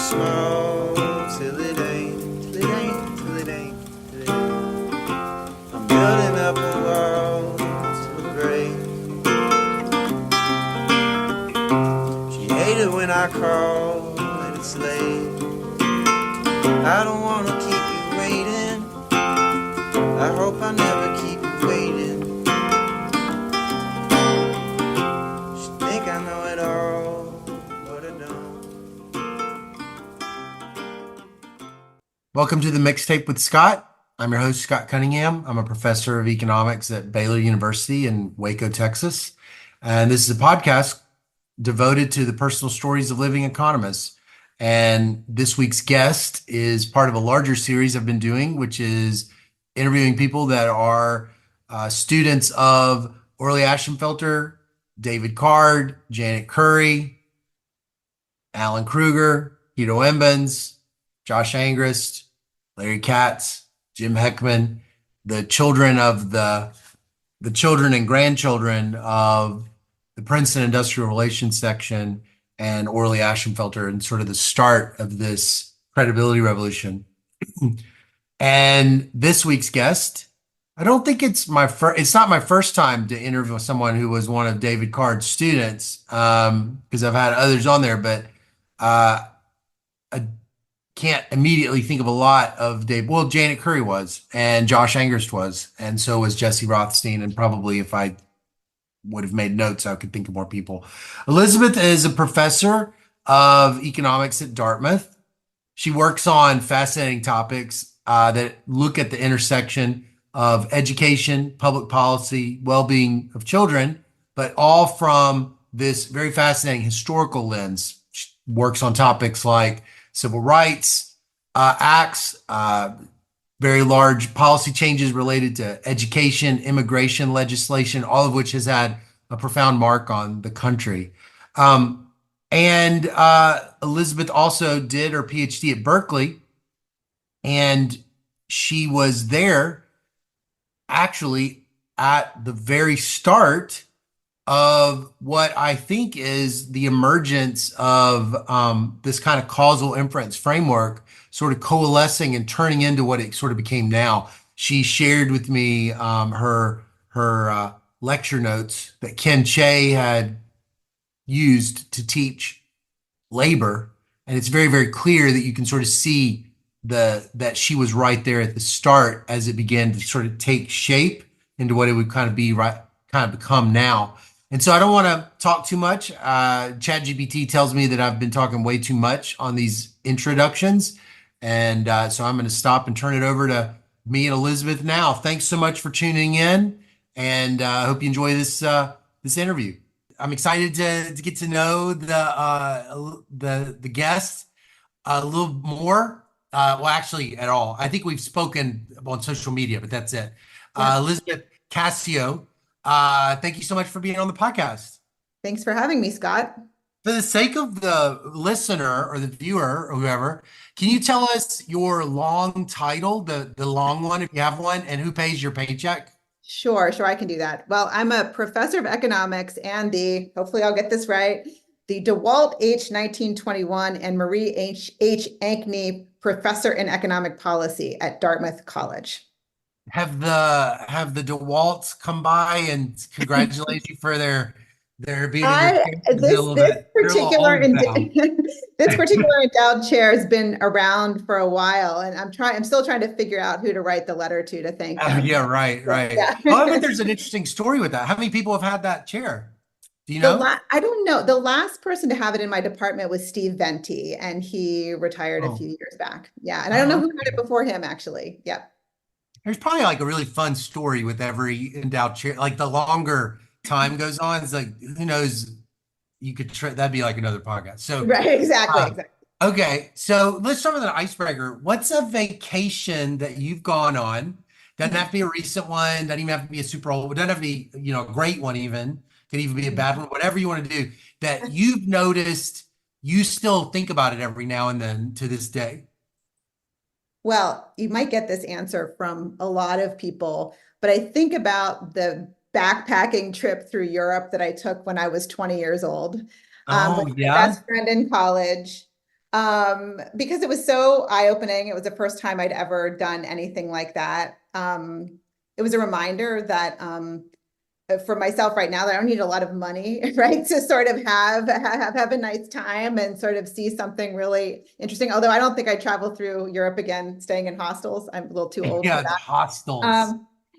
small till it ain't, till it ain't, till it ain't, till it ain't. I'm building up a wall till it breaks. She hated when I call and it's late. I don't wanna keep you waiting. I hope I never keep you waiting. She think I know it all, but I don't. Welcome to the Mixtape with Scott. I'm your host, Scott Cunningham. I'm a professor of economics at Baylor University in Waco, Texas. And this is a podcast devoted to the personal stories of living economists. And this week's guest is part of a larger series I've been doing, which is interviewing people that are students of Orley Ashenfelter, David Card, Janet Curry, Alan Kruger, Guido Embens, Josh Angrist, Larry Katz, Jim Heckman, the children and grandchildren of the Princeton Industrial Relations section and Orley Ashenfelter, and sort of the start of this credibility revolution. And this week's guest, I don't think it's not my first time to interview someone who was one of David Card's students, because I've had others on there, but I can't immediately think of a lot of Dave. Well, Janet Curry was, and Josh Angrist was, and so was Jesse Rothstein, and probably if I would have made notes, I could think of more people. Elizabeth is a professor of economics at Dartmouth. She works on fascinating topics that look at the intersection of education, public policy, well-being of children, but all from this very fascinating historical lens. She works on topics like civil rights, acts, very large policy changes related to education, immigration legislation, all of which has had a profound mark on the country. And Elizabeth also did her PhD at Berkeley, and she was there actually at the very start of what I think is the emergence of this kind of causal inference framework sort of coalescing and turning into what it sort of became now. She shared with me her lecture notes that Ken Che had used to teach labor, and it's very, very clear that you can sort of see that she was right there at the start as it began to sort of take shape into what it would kind of become now. And so I don't want to talk too much. ChatGPT tells me that I've been talking way too much on these introductions. And so I'm going to stop and turn it over to me and Elizabeth now. Thanks so much for tuning in, and I hope you enjoy this interview. I'm excited to get to know the guest a little more. Well, actually, at all. I think we've spoken on social media, but that's it. Yeah. Elizabeth Cascio, thank you so much for being on the podcast. Thanks for having me, Scott. For the sake of the listener or the viewer or whoever, can you tell us your long title, the long one, if you have one, and who pays your paycheck? Sure, I can do that. Well, I'm a professor of economics and hopefully I'll get this right, the DeWalt H. 1921 and Marie H. Ankney Professor in Economic Policy at Dartmouth College. Have the DeWalts come by and congratulate you for their being in your This particular endowed chair has been around for a while, and I'm still trying to figure out who to write the letter to thank them. Yeah, right. Yeah. Well, I bet there's an interesting story with that. How many people have had that chair? Do you know? I don't know. The last person to have it in my department was Steve Venti, and he retired a few years back. Yeah, and I don't know who had it before him, actually. Yep. There's probably like a really fun story with every endowed chair. Like the longer time goes on, it's like, who knows? You could that'd be like another podcast. So right, exactly. Okay, so let's start with an icebreaker. What's a vacation that you've gone on? Doesn't have to be a recent one. Doesn't even have to be a super old. It doesn't have to be, a great one even. Could even be a bad one. Whatever you want to do that you've noticed, you still think about it every now and then to this day. Well, you might get this answer from a lot of people, but I think about the backpacking trip through Europe that I took when I was 20 years old. Oh, With yeah. my best friend in college. Because it was so eye-opening. It was the first time I'd ever done anything like that. It was a reminder that for myself right now that I don't need a lot of money, right, to sort of have a nice time and sort of see something really interesting. Although I don't think I'd travel through Europe again, staying in hostels. I'm a little too old for Yeah, the that. hostels.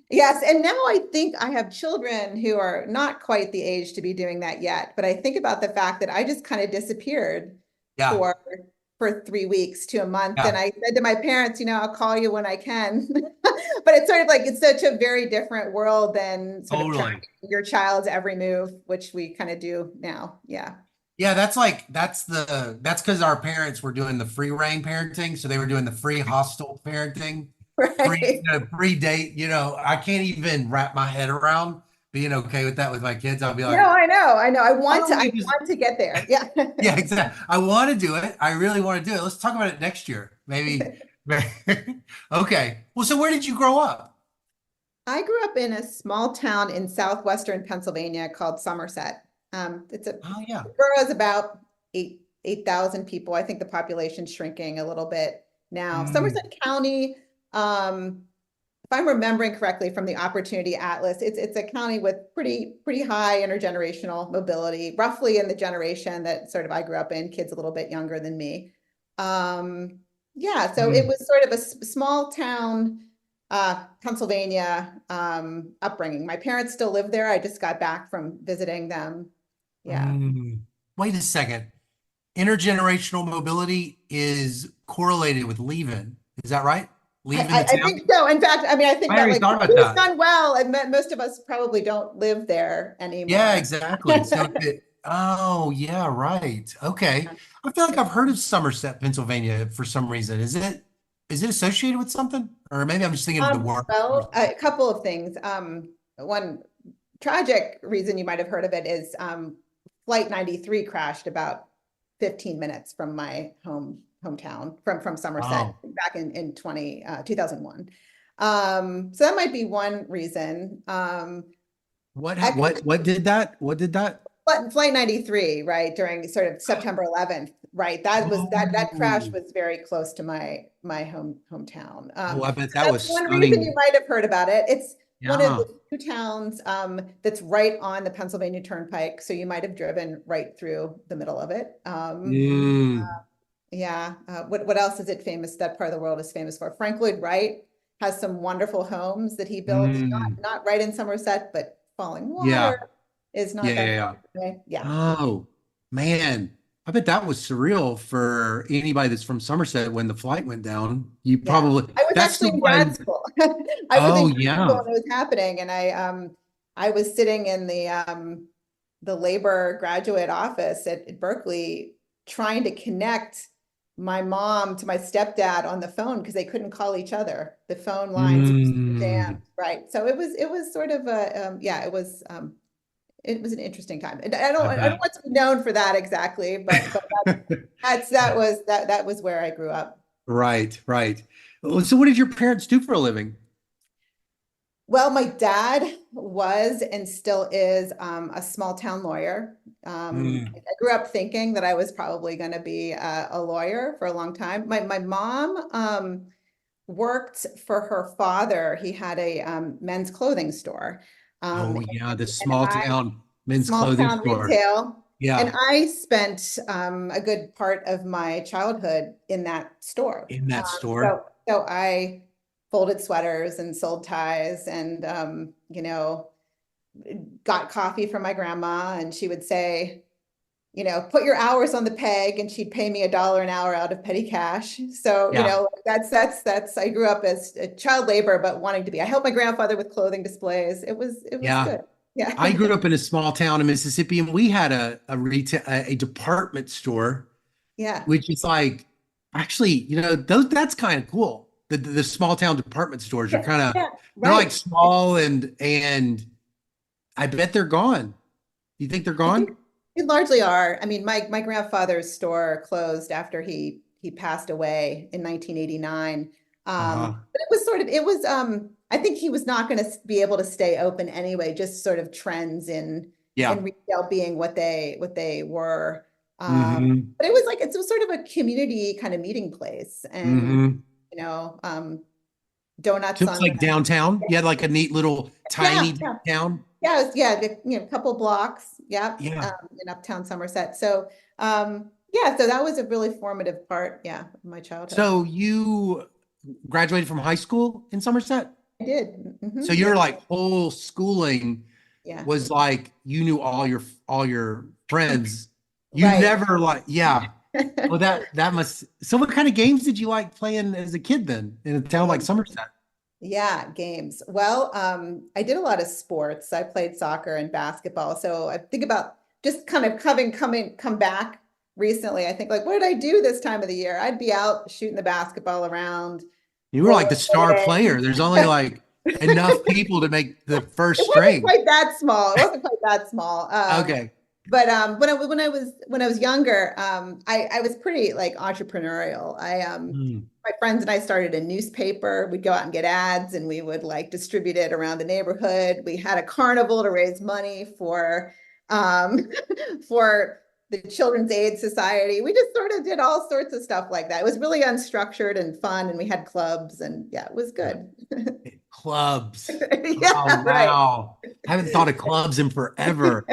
Yes, and now I think I have children who are not quite the age to be doing that yet. But I think about the fact that I just kind of disappeared Yeah, for 3 weeks to a month, and yeah, I said to my parents, I'll call you when I can. But it's sort of like it's such a very different world than sort of totally. tracking your child's every move, which we kind of do now. Yeah, Yeah, that's because our parents were doing the free reign parenting, so they were doing the free hostel parenting, right. free date. I can't even wrap my head around being okay with that with my kids. I'll be No, like, I know, I know. I why want to. don't I we just want to get there. Yeah. yeah, exactly. I want to do it. I really want to do it. Let's talk about it next year. Maybe. Okay. Well, so where did you grow up? I grew up in a small town in southwestern Pennsylvania called Somerset. It's a Oh yeah. the borough is about 8,000 people. I think the population's shrinking a little bit now. Mm, Somerset County, if I'm remembering correctly from the Opportunity Atlas, it's a county with pretty high intergenerational mobility, roughly in the generation that sort of I grew up in, kids a little bit younger than me. Yeah, so it mm, was sort of a small town Pennsylvania upbringing. My parents still live there. I just got back from visiting them. Yeah. mm. Wait a second. Intergenerational mobility is correlated with leaving. Is that right? Leaving the I think town? so. In fact, I mean, I think I that already like thought about who's that. done well, and most of us probably don't live there Yeah, anymore. exactly. Oh, yeah, right. Okay. I feel like I've heard of Somerset, Pennsylvania for some reason. Is it associated with something? Or maybe I'm just thinking of the word. Well, a couple of things. One tragic reason you might have heard of it is Flight 93 crashed about 15 minutes from my hometown from Somerset Oh, back in 2001. So that might be one reason. what did that? What did that? But Flight 93, right, during sort of September 11th, right? That crash Oh, was very close to my hometown. oh, I bet So that that's was one reason you stunning. might have heard about it. It's one of Yeah. the few towns that's right on the Pennsylvania Turnpike, so you might have driven right through the middle of it. Mm, Yeah. What else is it famous? That part of the world is famous for. Frank Lloyd Wright has some wonderful homes that he built, mm, not right in Somerset, but Falling Water yeah. is Yeah, not yeah, that far yeah. away. Yeah. Oh, man. I bet that was surreal for anybody that's from Somerset when the flight went down. You Yeah. probably, I was that's the actually in grad one. school. I was in Oh, grad school yeah. when it was happening, and I was sitting in the labor graduate office at Berkeley trying to connect my mom to my stepdad on the phone because they couldn't call each other. The phone lines were so jammed, Mm, right? So it was sort of a yeah, it was an interesting time. And I I don't bet. want to be known for that exactly, but that was where I grew up. Right, right. Well, so what did your parents do for a living? Well, my dad was and still is a small town lawyer. I Mm. grew up thinking that I was probably going to be a lawyer for a long time. My mom worked for her father. He had a men's clothing store, Oh, yeah, the and small I town men's small clothing town store. retail. And Yeah, I spent a good part of my childhood in that store. in that store. So I folded sweaters and sold ties and, got coffee from my grandma. And she would say, put your hours on the peg, and she'd pay me $1 an hour out of petty cash. So, Yeah, I grew up as a child labor, but wanting to be. I helped my grandfather with clothing displays. It was yeah. good. Yeah. I grew up in a small town in Mississippi, and we had a retail a department store, Yeah. which is like actually, that's kind of cool. The small town department stores are Yeah. kind of Yeah. they're like Right. small and I bet they're gone. You think they're I think gone? they largely are. I mean, my grandfather's store closed after he passed away in 1989. Uh-huh. But I think he was not going to be able to stay open anyway, just sort of trends in Yeah. retail being what they were. But it was like, it was sort of a community kind of meeting place, and, you know, So donuts it's on the, like downtown. You had like a neat little yeah, tiny yeah. town. Yeah, a couple blocks, yep, Yeah. in Uptown Somerset. So, yeah, so that was a really formative part, yeah, of my childhood. So you graduated from high school in Somerset? I did. So Hmm. your like whole schooling Yeah, was like you knew all your friends. You right. never like, yeah. Oh, that must. So what kind of games did you like playing as a kid then in a town like Somerset? Yeah, games. Well, I did a lot of sports. I played soccer and basketball. So I think about just kind of come back recently. I think like, what did I do this time of the year? I'd be out shooting the basketball around, You were like the star rollerblading. player. There's only like enough people to make the first It wasn't string. quite that small. It wasn't quite that small. Okay. But when I was younger, I was pretty like entrepreneurial. Hmm. My friends and I started a newspaper. We'd go out and get ads, and we would like distribute it around the neighborhood. We had a carnival to raise money for um, for the Children's Aid Society. We just sort of did all sorts of stuff like that. It was really unstructured and fun, and we had clubs, and yeah, it was good. Clubs. Oh Yeah, right. wow. I haven't thought of clubs in forever.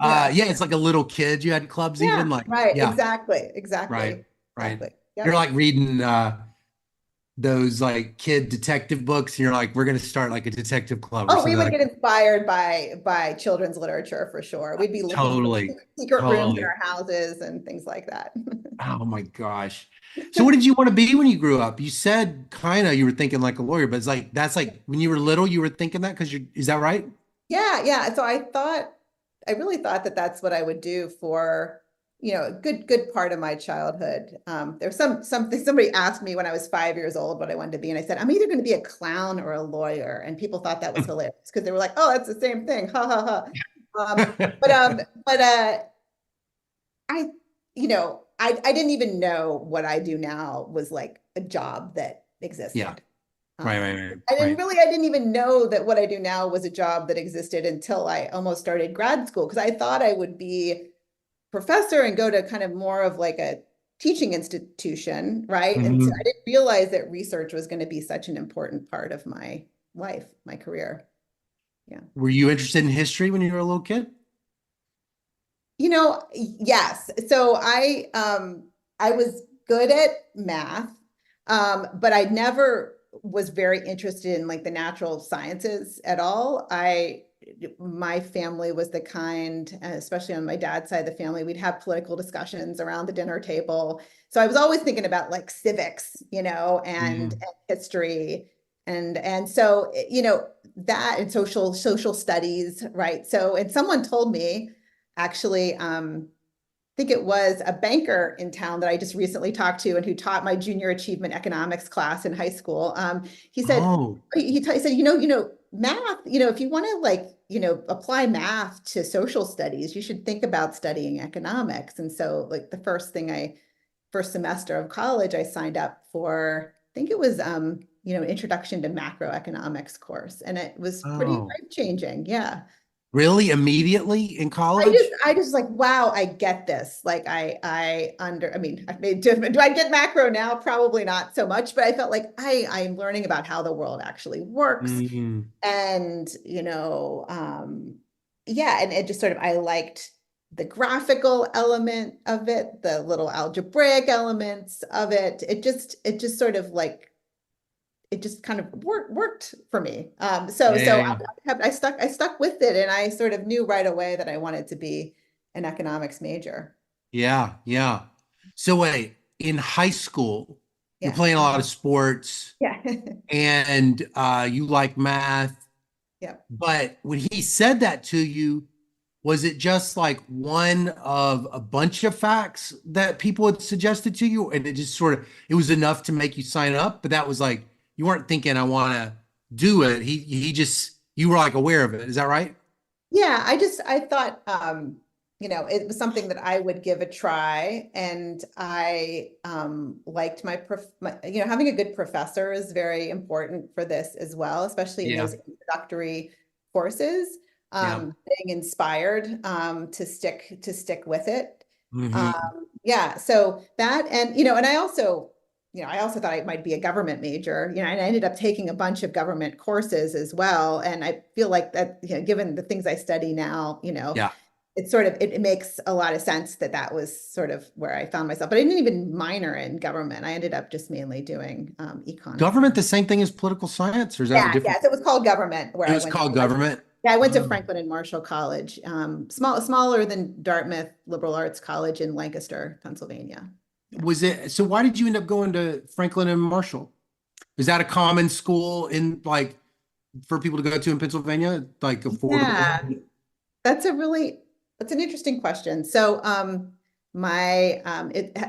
Yeah. Yeah, it's like a little kid. You had clubs even Yeah, like, right. yeah, Exactly. right, Exactly. right. Exactly. You're Yep. like reading those like kid detective books, and you're like, we're gonna start like a detective club or Oh, we something would like get inspired by children's literature for sure. We'd be looking for totally, secret rooms in totally. our houses and things like that. Oh my gosh. So what did you want to be when you grew up? You said kind of you were thinking like a lawyer, but it's like that's like when you were little, you were thinking that because you is that right? Yeah, yeah. So I really thought that that's what I would do for, a good part of my childhood. There's something somebody asked me when I was 5 years old what I wanted to be, and I said I'm either going to be a clown or a lawyer, and people thought that was hilarious because they were like, "Oh, that's the same thing," ha ha ha. But I, I didn't even know what I do now was like a job that Yeah. existed. Right, Um, right, right, right. I didn't even know that what I do now was a job that existed until I almost started grad school because I thought I would be professor and go to kind of more of like a teaching institution, right? And so I Mhm. didn't realize that research was going to be such an important part of my life, my career. Yeah. Were you interested in history when you were a little kid? Yes. So I was good at math, but I never was very interested in like the natural sciences at all. My family was the kind, especially on my dad's side of the family, we'd have political discussions around the dinner table. So I was always thinking about like civics, and history and so that and social studies, right? So and someone told me actually, I think it was a banker in town that I just recently talked to and who taught my junior achievement economics class in high school. He said, Oh, he said, math, if you want to like, apply math to social studies, you should think about studying economics. And so like first semester of college, I signed up for, I think it was, introduction to macroeconomics course. And it was pretty oh. life changing. Yeah. Really? Immediately in college? I just like, wow, I get this. Like I mean, do I get macro now? Probably not so much, but I felt like I'm learning about how the world actually works. Mm. And, yeah, and it just sort of, I liked the graphical element of it, the little algebraic elements of it. It just sort of like it just kind of worked for me. So Yeah. I stuck with it, and I sort of knew right away that I wanted to be an economics major. Yeah. Yeah. So wait, in high school, you're Yeah, playing a lot of sports yeah, and you like math. yeah. But when he said that to you, was it just like one of a bunch of facts that people had suggested to you? And it just sort of it was enough to make you sign up, but that was like you weren't thinking I want to do it. He just you were like aware of it. Is that right? Yeah, I thought it was something that I would give a try, and I liked having a good professor is very important for this as well, especially in Yeah. those introductory courses. Yeah. Being inspired to stick with it. Hmm. Yeah, so that, and and I also thought I might be a government major, and I ended up taking a bunch of government courses as well. And I feel like that, given the things I study now, Yeah. it's sort of it makes a lot of sense that that was sort of where I found myself. But I didn't even minor in government. I ended up just mainly doing econ. Government the same thing as political science, or is that a Yeah, different? yeah. So it was called government where It I was went to. called government. Yeah, I went to Oh. Franklin and Marshall College, smaller than Dartmouth Liberal Arts College in Lancaster, Pennsylvania. Yeah. Was it, so why did you end up going to Franklin and Marshall? Is that a common school in like for people to go to in Pennsylvania? Like affordable? Yeah, that's a really that's an interesting question. So, my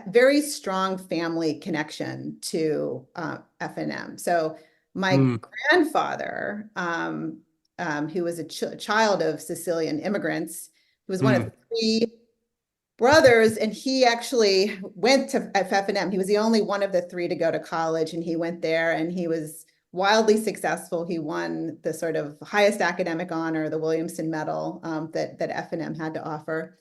very strong family connection to F&M. So, my Mm, grandfather, who was a child of Sicilian immigrants, who was one of mm, three brothers, and he actually went to FF&M. He was the only one of the three to go to college, and he went there, and he was wildly successful. He won the sort of highest academic honor, the Williamson Medal, that F&M had to offer.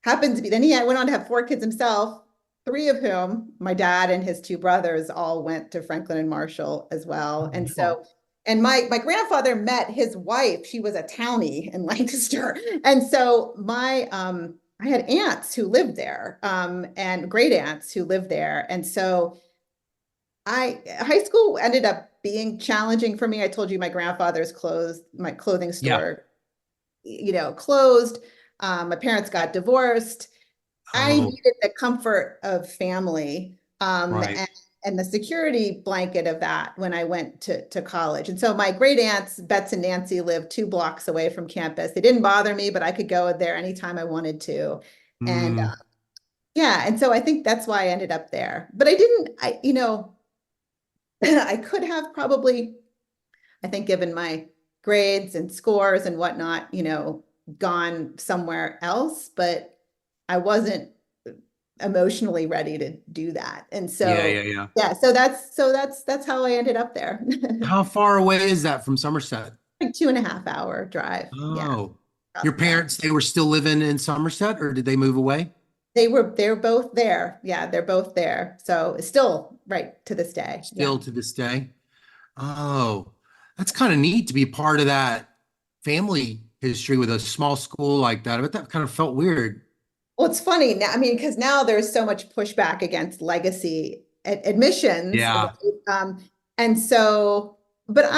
Happened to be, then he went on to have four kids himself, three of whom, my dad and his two brothers, all went to Franklin and Marshall as well. And oh, so, and my grandfather met his wife. She was a townie in Lancaster. And so I had aunts who lived there, and great aunts who lived there. And so high school ended up being challenging for me. I told you my grandfather's closed, my clothing yeah. store, closed. My parents got divorced. I Oh, needed the comfort of family, right. and the security blanket of that when I went to college. And so my great aunts, Bets and Nancy, lived 2 blocks away from campus. They didn't bother me, but I could go there anytime I wanted to. And Mm, yeah, and so I think that's why I ended up there. But I didn't, I could have probably, I think, given my grades and scores and whatnot, gone somewhere else, but I wasn't emotionally ready to do that. And yeah, so, yeah, yeah. yeah, so that's how I ended up there. How far away is that from Somerset? Like 2.5 hour drive. Yeah. Oh, your Yeah. parents, they were still living in Somerset or did they move away? They were both there. Yeah, they're both there. So it's still right to this day. Yeah. Still to this day? Oh, that's kind of neat to be part of that family history with a small school like that. I bet that kind of felt weird. Well, it's funny now. I mean, because now there's so much pushback against legacy admissions, right? Yeah. And so, but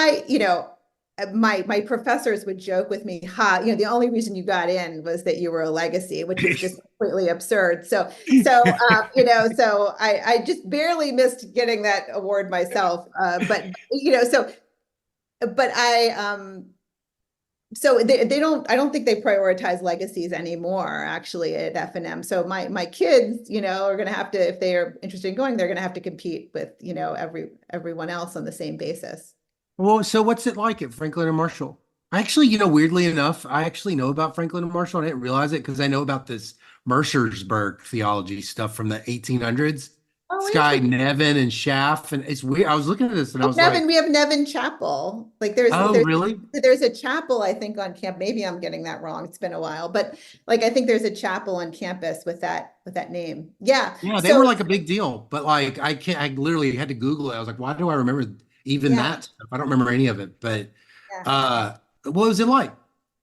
my professors would joke with me, "Ha, the only reason you got in was that you were a legacy," which is just completely absurd. So I just barely missed getting that award myself. But they don't, I don't think they prioritize legacies anymore actually at F&M. So my kids, are going to have to, if they are interested in going, they're going to have to compete with, everyone else on the same basis. Well, so what's it like at Franklin and Marshall? I actually, weirdly enough, I actually know about Franklin and Marshall. I didn't realize it because I know about this Mercersburg theology stuff from the 1800s. Oh, This guy interesting. Nevin and Schaff, and it's weird. I was looking at this and I Oh, was like, Nevin, we have Nevin Chapel. Like there's "Oh, there's really?" there's a chapel, I think, on camp. Maybe I'm getting that wrong. It's been a while, but like I think there's a chapel on campus with that name. Yeah. Yeah, they So were like a big deal, but like I can't. I literally had to Google it. I was like, "Why do I remember even yeah, that stuff?" I don't remember any of it. But yeah. what was it like?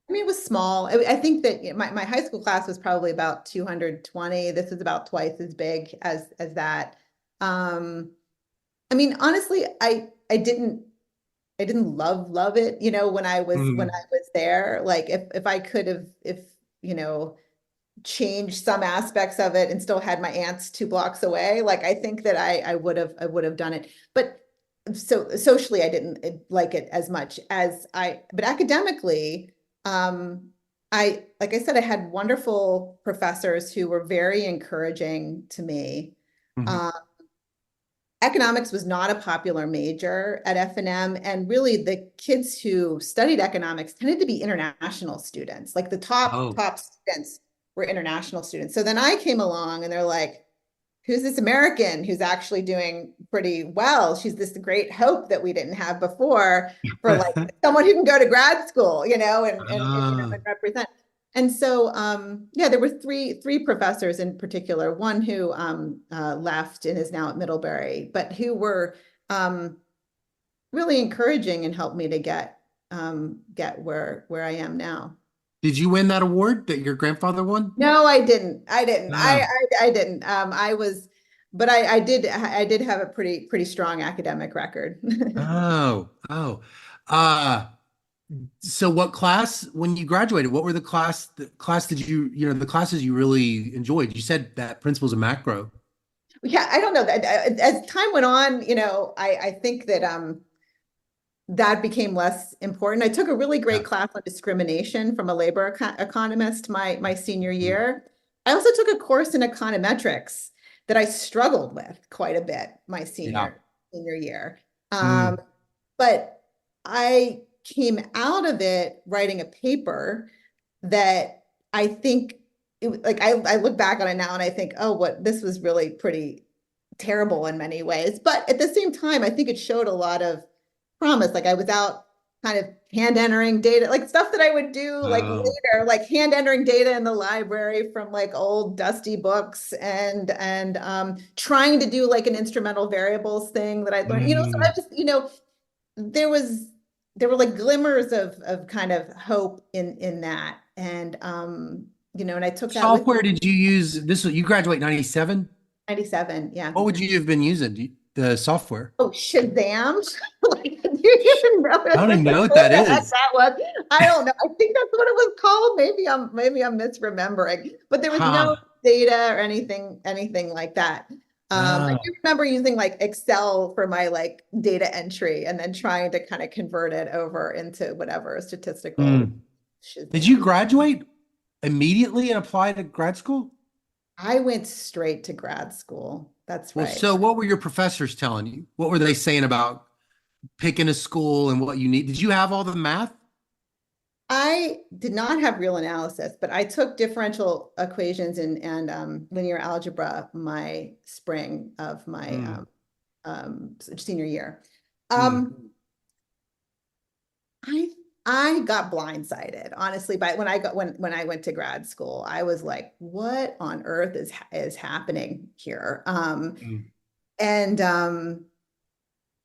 I mean, it was small. I think that my high school class was probably about 220. This is about twice as big as that. Um, I mean, honestly, I didn't love it, when Mm, I was there. Like if I could have, if you know changed some aspects of it and still had my aunts 2 blocks away, like I think that I would have done it. But so socially, I didn't like it as much as but academically, like I said, I had wonderful professors who were very encouraging to me. mhm. Um, Economics was not a popular major at F&M, and really the kids who studied economics tended to be international students. Like the top Oh, top students were international students. So then I came along and they're like, who's this American who's actually doing pretty well? She's this great hope that we didn't have before, for like someone who can go to grad school, and Ah, represent. And so, yeah, there were three professors in particular, one who left and is now at Middlebury, but who were really encouraging and helped me to get where I am now. Did you win that award that your grandfather won? No, I didn't. I didn't. Ah. I didn't. I was, but I did have a pretty strong academic record. Oh, oh. Uh, so what class, when you graduated, what were the class did the classes you really enjoyed? You said that principles of macro. Yeah, I don't know that as time went on, I think that that became less important. I took a really Yeah. great class on discrimination from a labor economist my senior Mm. year. I also took a course in econometrics that I struggled with quite a bit my Yeah. senior year. Um, Mm. but I came out of it writing a paper that I think like I look back on it now and I think, oh, what this was really pretty terrible in many ways. But at the same time, I think it showed a lot of promise. Like I was out kind of hand entering data, like stuff that I would do like Oh. later, like hand entering data in the library from like old dusty books and trying to do like an instrumental variables thing that I learned, so I Mm. just, there was there were like glimmers of kind of hope in that. And and I took that with Software did you use? You graduate 97? 97. Yeah. What would you have been using? The software? Oh, Shazam. Like, do you even know I don't even know what what that the heck is. that was? I don't know. I think that's what it was called. Maybe I'm misremembering, but there was no Ha. data or anything like that. I Oh. do remember using like Excel for my like data entry and then trying to kind of convert it over into whatever statistical Mm. Did you Shazam. graduate immediately and apply to grad school? I went straight to grad school. That's Well, right. so what were your professors telling you? What were they saying about picking a school and what you need? Did you have all the math? I did not have real analysis, but I took differential equations and linear algebra my spring of my Mm. senior year. Mm. Um, I I got blindsided, honestly, by when I went to grad school. I was like, what on earth is happening here? Mm. And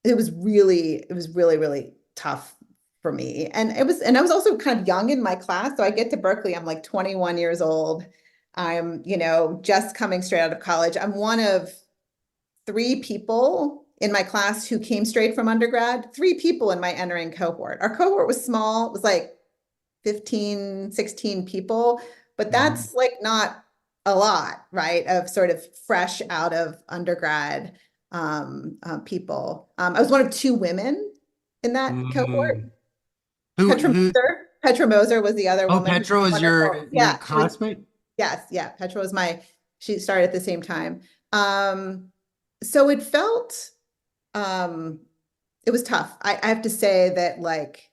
it was really tough for me. And I was also kind of young in my class. So I get to Berkeley, I'm like 21 years old. I'm, just coming straight out of college. I'm one of three people in my class who came straight from undergrad, three people in my entering cohort. Our cohort was small, it was like 15, 16 people, but Mm. that's like not a lot, right? Of sort of fresh out of undergrad people. I was one of two women in that cohort. Mm. Who? Petra Moser was the other Oh, woman who's Petra is wonderful. your Yeah, she was, classmate? yes, yeah. Petra was she started at the same time. Um, so um, it was tough. I have to say that like,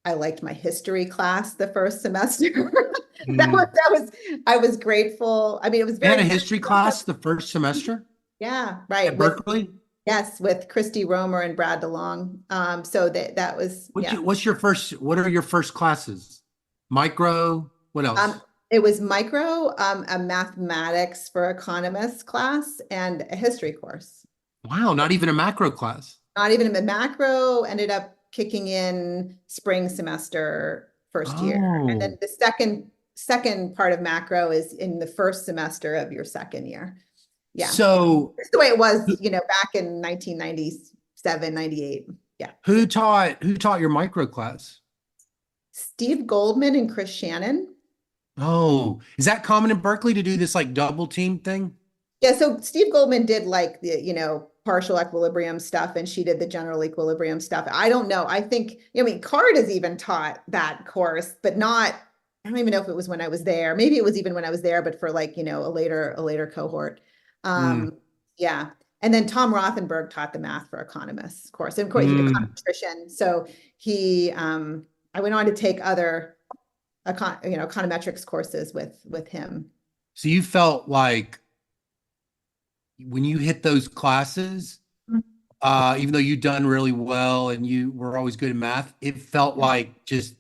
I liked my history class the first semester. Mm. I was grateful. I mean, it was You had very a intense. history class the first semester Yeah, right. at Berkeley? Yes, with Christy Romer and Brad DeLong. So that was, yeah. What are your first classes? Micro, what Um, else? it was micro, a mathematics for economists class and a history course. Wow, not even a macro class. Not even a macro, ended up kicking in spring semester first year. And then Oh, the second part of macro is in the first semester of your second year. Yeah. so It's the way it was, back in 1997, 98. Yeah. who taught your micro class? Steve Goldman and Chris Shannon. Oh, is that common in Berkeley to do this like double team thing? Yeah, so Steve Goldman did like the, partial equilibrium stuff, and she did the general equilibrium stuff. I don't know. I think, I mean, Card has even taught that course, but not, I don't even know if it was when I was there. Maybe it was even when I was there, but for like, a later cohort. Mm. Um, yeah. And then Tom Rothenberg taught the math for economists course. And of course, he did Mm. econometrician. So I went on to take other econometrics courses with him. So you felt like when you hit those classes, even though you'd done really well and you were always good at math, it felt like just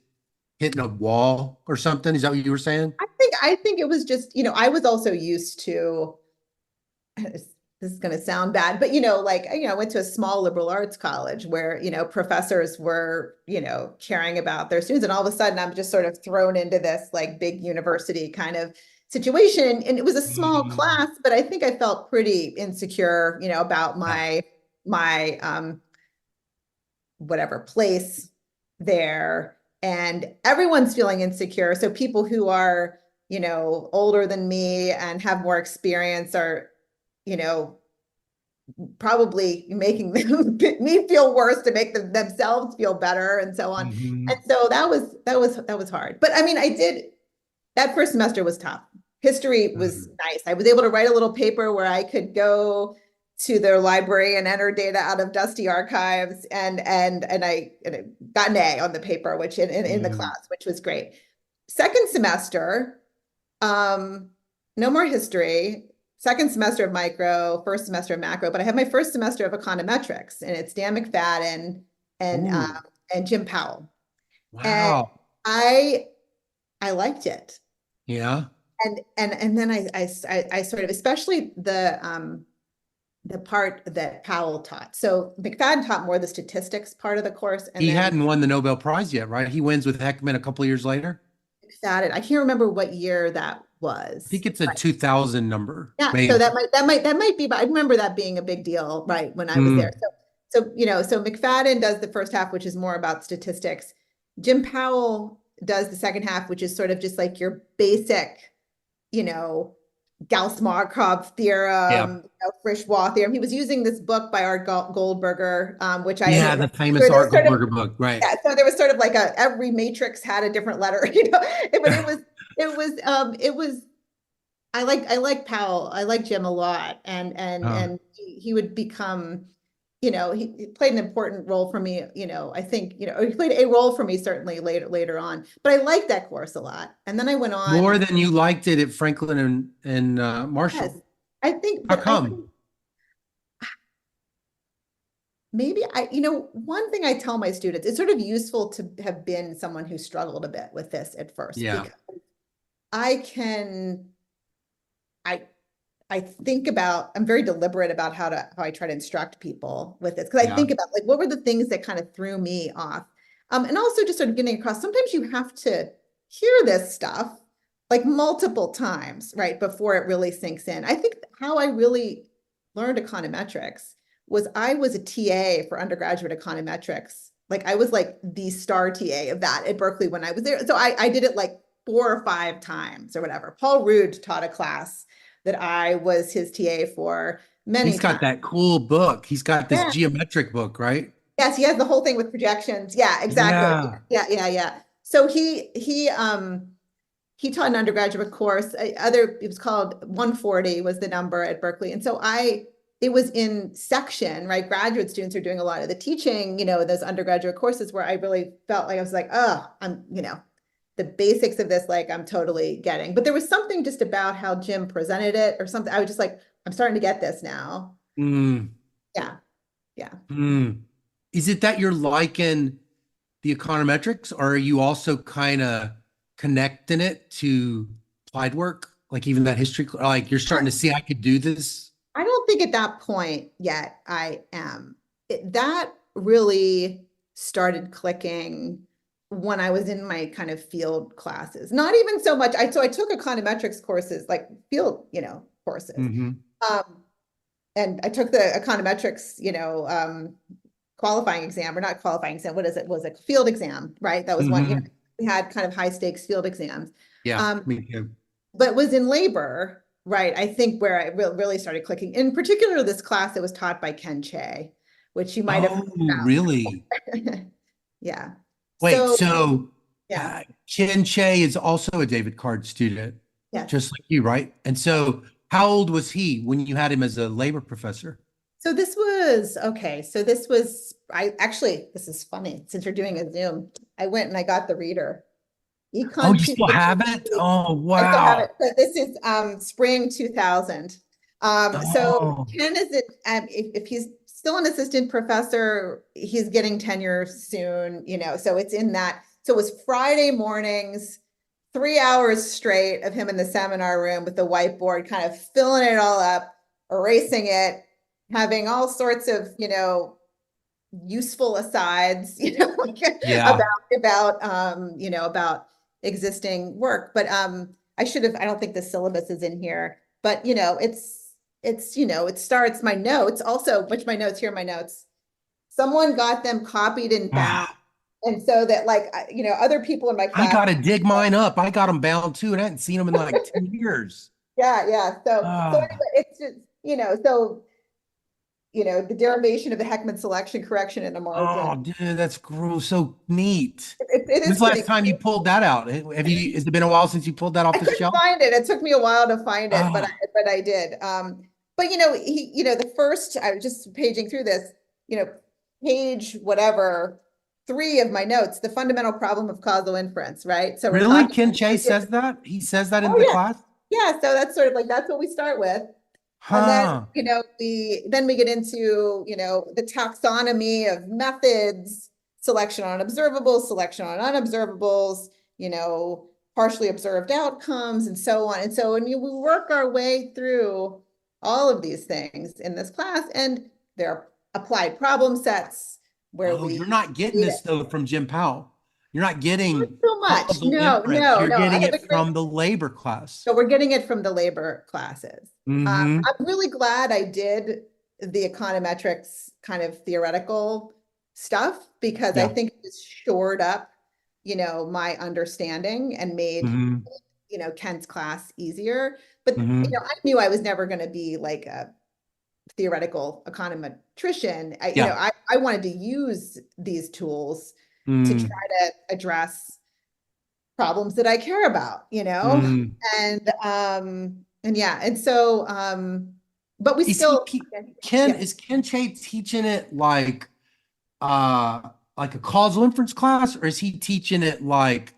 hitting a wall or something. Is that what you were saying? I think it was just, I was also used to, this is going to sound bad, but like, I went to a small liberal arts college where, professors were, caring about their students. And all of a sudden I'm just sort of thrown into this like big university kind of situation. And it was a small Mm. class, but I think I felt pretty insecure, about my whatever place there. And everyone's feeling insecure. So people who are, older than me and have more experience are, you know, probably making me feel worse to make themselves feel better and so on. And Mhm. so that was hard. But I mean, that first semester was tough. History was Mhm. nice. I was able to write a little paper where I could go to their library and enter data out of dusty archives, and I got an A on the paper, which in the Mhm. class, which was great. Second semester, no more history. Second semester of micro, first semester of macro, but I have my first semester of econometrics, and it's Dan McFadden and Ooh, and Jim Powell, and wow. I I liked it. Yeah. And then I sort of, especially the part that Powell taught. So McFadden taught more the statistics part of the course, and He then hadn't won the Nobel Prize yet, right? He wins with Heckman a couple of years later. McFadden, I can't remember what year that I was. think it's a 2000 number, Yeah, so maybe. that might be, but I remember that being a big deal, right, when I was there. Mm. So McFadden does the first half, which is more about statistics. Jim Powell does the second half, which is sort of just like your basic, you know, Gauss-Markov Yeah. theorem, Frisch-Wahl theorem. He was using this book by Art Goldberger, which I Yeah, admit, the famous there was Art sort of, Goldberger book, right? yeah, so there was sort of like every matrix had a different letter, but it was I like Powell. I like Jim a lot. And and Uh, and he would become, he played an important role for me, I think, he played a role for me certainly later on. But I liked that course a lot. And then I went More on, than you liked it at Franklin and yes, Marshall. How I think come? maybe one thing I tell my students, it's sort of useful to have been someone who struggled a bit with this at first, Yeah, because I can, I I think about, I'm very deliberate about how I try to instruct people with this. Because I yeah. think about like, what were the things that kind of threw me off? And also just sort of getting across, sometimes you have to hear this stuff like multiple times, right? Before it really sinks in. I think how I really learned econometrics was I was a TA for undergraduate econometrics. Like I was like the star TA of that at Berkeley when I was there. So I did it like 4 or 5 times or whatever. Paul Rudd taught a class that I was his TA for many He's got times. that cool book. He's got this Yeah. geometric book, right? Yes, he has the whole thing with projections. Yeah, exactly. Yeah. Yeah. So he taught an undergraduate course. It was called 140 was the number at Berkeley. And so it was in section, right? Graduate students are doing a lot of the teaching, those undergraduate courses where I really felt like I was like, oh, the basics of this, like I'm totally getting. But there was something just about how Jim presented it or something. I was just like, I'm starting to get this now. Mm, Yeah, yeah. mm. Is it that you're liking the econometrics, or are you also kind of connecting it to applied work? Like even that history, like you're starting to see I could do this? I don't think at that point yet I am. That really started clicking when I was in my kind of field classes. Not even so much. So I took econometrics courses, like field, courses. Hmm. Um, and I took the econometrics, qualifying exam, or not qualifying exam. What is it? Was a field exam, right? That was one, Hmm. we had kind of high stakes field exams. Yeah, Um, me too. but was in labor, right? I think where I really started clicking, in particular, this class that was taught by Ken Che, which you might have Oh, really? heard about. Yeah. Wait, So, so yeah, Chen Che is also a David Card student, yes. just like you, right? And so how old was he when you had him as a labor professor? So this was okay. So this was, this is funny since you're doing a Zoom. I went and I got the reader. Oh, Econ you two, still have it? Oh, I still have it. wow. So this is spring 2000. So Oh, Ken is it, if he's still an assistant professor, he's getting tenure soon, so it's in that. So it was Friday mornings, 3 hours straight of him in the seminar room with the whiteboard, kind of filling it all up, erasing it, having all sorts of, useful asides, like Yeah. about existing work. But I don't think the syllabus is in here, but it starts my notes also, which my notes here, my notes. Someone got them copied and bound. And so that other people in my I class. gotta dig mine up. I got them bound too, and I hadn't seen them in like 2 years. Yeah, yeah. So Ah, anyway, it's just, the derivation of the Heckman selection correction in the margin. oh, dude, that's gross. So neat. It When's is the last pretty time you cool. pulled that out? Has it been a while since you pulled that I off the couldn't shelf? find it. It took me a while to find it, but I, Ah, but I did. But the first, I was just paging through this, page whatever, 3 of my notes, the fundamental problem of causal inference, right? So we're really? talking. Ken Chase says that? He says that in Oh the yeah, class? yeah. So that's sort of like that's what we start with. And then, Huh. we get into, the taxonomy of methods, selection on observables, selection on unobservables, partially observed outcomes, and so on. And so, we work our way through all of these things in this class, and there are applied problem sets where Oh, we you're not getting read it. this though from Jim Powell. You're not Not getting so much. causal No, inference. no, You're no. I getting have it a great. from the labor class. So we're getting it from the labor classes. Mm-hmm. I'm really glad I did the econometrics kind of theoretical stuff because I Yeah. think it just shored up, my understanding and made, Mm-hmm. Ken's class easier. But, Mm-hmm. I knew I was never going to be like a theoretical econometrician. Yeah. I wanted to use these tools to try Mm, to address problems that I care about, mm. and yeah, and so but we Is he still. Ken Yeah. is Ken Chait teaching it uh like a causal inference class, or is he teaching it like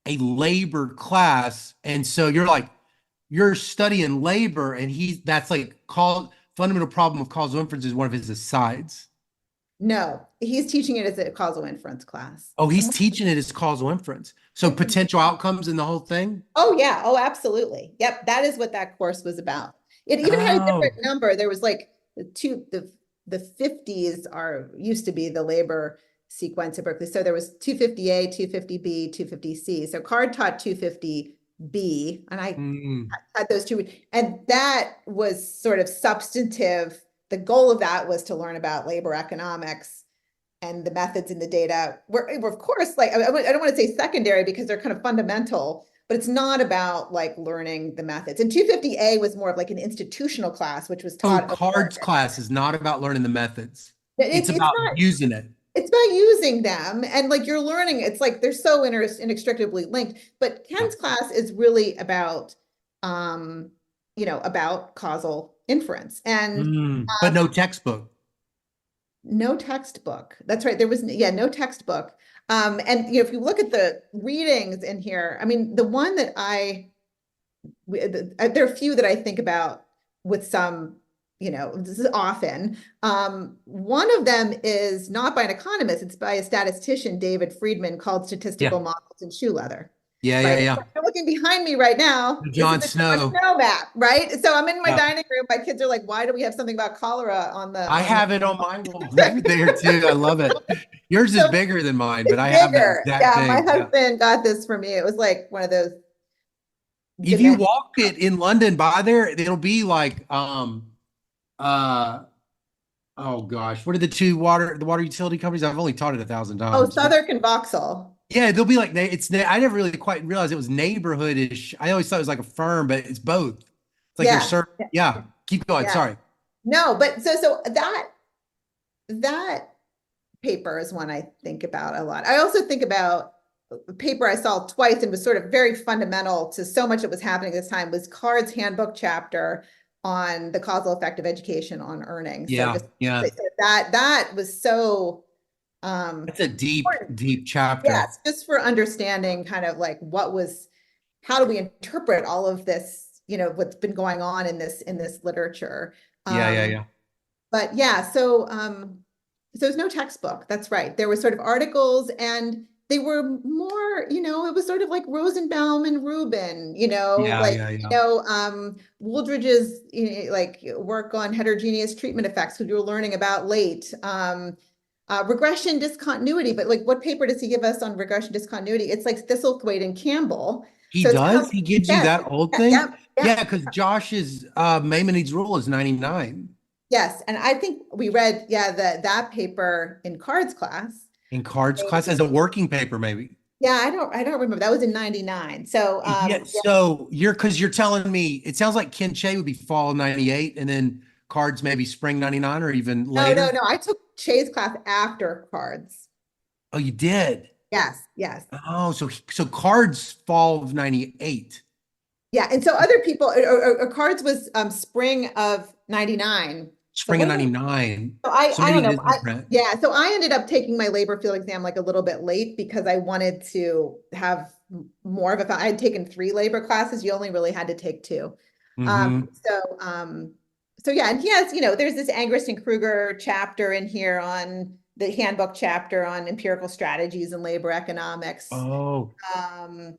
a labor class? And so you're studying labor, and that's like fundamental problem of causal inference is one of his asides. No, he's teaching it as a causal inference class. Oh, he's teaching it as causal inference. So potential outcomes in the whole thing. Oh yeah, oh absolutely. Yep, that is what that course was about. It even had a different Oh, number. There was like the 50s are used to be the labor sequence at Berkeley. So there was 250A, 250B, 250C. So Card taught 250B, and I mm, had those two, and that was sort of substantive. The goal of that was to learn about labor economics and the methods in the data. Were of course, like I don't want to say secondary because they're kind of fundamental, but it's not about like learning the methods. And 250A was more of like an institutional class, which was oh, taught over cards American. class is not about learning the methods. It's It's about not. using it. It's about using them, and like you're learning. It's like they're so inextricably linked. But Yeah. Ken's class is really about, um, about causal inference and But no textbook. no textbook. That's right. There was, yeah, no textbook. And if you look at the readings in here, I mean, the one that there are a few that I think about with some, this is often. One of them is not by an economist, it's by a statistician, David Friedman, called Yeah. Statistical Models in Shoe Leather. Yeah, yeah, Right. yeah. You're looking behind me right now. This is John the John Snow. Snow map, right? So I'm in my Yeah. dining room. My kids are like, why do we have something about cholera on the I on the have it on my wall right there too. I love it. Yours is so bigger than mine, but it's I have that bigger. exact Yeah, my thing. Yeah. husband got this for me. It was like one of those If you dementia. walk it in London by there, it'll be like uh oh gosh, what are the water utility companies? I've only taught it 1,000 times. Oh, Southern and Vauxhall. Yeah, they'll be like I never really quite realized it was neighborhoodish. I always thought it was like a firm, but it's both. It's like they're Yeah. serving. Yeah, keep going. Yeah. Sorry. No, but so that paper is one I think about a lot. I also think about a paper I saw twice and was sort of very fundamental to so much that was happening this time was Card's handbook chapter on the causal effect of education on earnings. So Yeah, just yeah. that was so That's a deep, important. deep chapter. Yes, just for understanding kind of like how do we interpret all of this, what's been going on in this literature. Yeah, yeah, Um, yeah. but yeah, so there's no textbook. That's right. There were sort of articles, and they were more, it was sort of like Rosenbaum and Rubin, Yeah, like, yeah, yeah. Wooldridge's like work on heterogeneous treatment effects, which we were learning about late. Regression discontinuity, but like what paper does he give us on regression discontinuity? It's like Thistlethwaite and Campbell. He So it's does? He gives you yes, that old yeah, thing? yeah, Yeah, because Josh's Maimonides rule is 99 yes. And I think we read, that paper in cards class. in cards class as a working paper, maybe. Yeah, I don't remember. That was in 99. So Yeah, yeah. so you're telling me it sounds like Ken Che would be fall of 98 and then cards maybe spring 99 or even No, no, later. no. I took Che's class after cards. Oh, you did. Yes, yes. Oh, so cards fall of 98. Yeah. And so other people, or cards was spring of 99. So Spring of what about 99. so So I don't maybe it know. is different. Yeah, so I ended up taking my labor field exam like a little bit late because I wanted to have more of a, I had taken 3 labor classes. You only really had to take 2. Mm-hmm. So yeah, and he has, there's this Angrist and Kruger chapter in here on the handbook chapter on empirical strategies in labor economics. Oh, Um,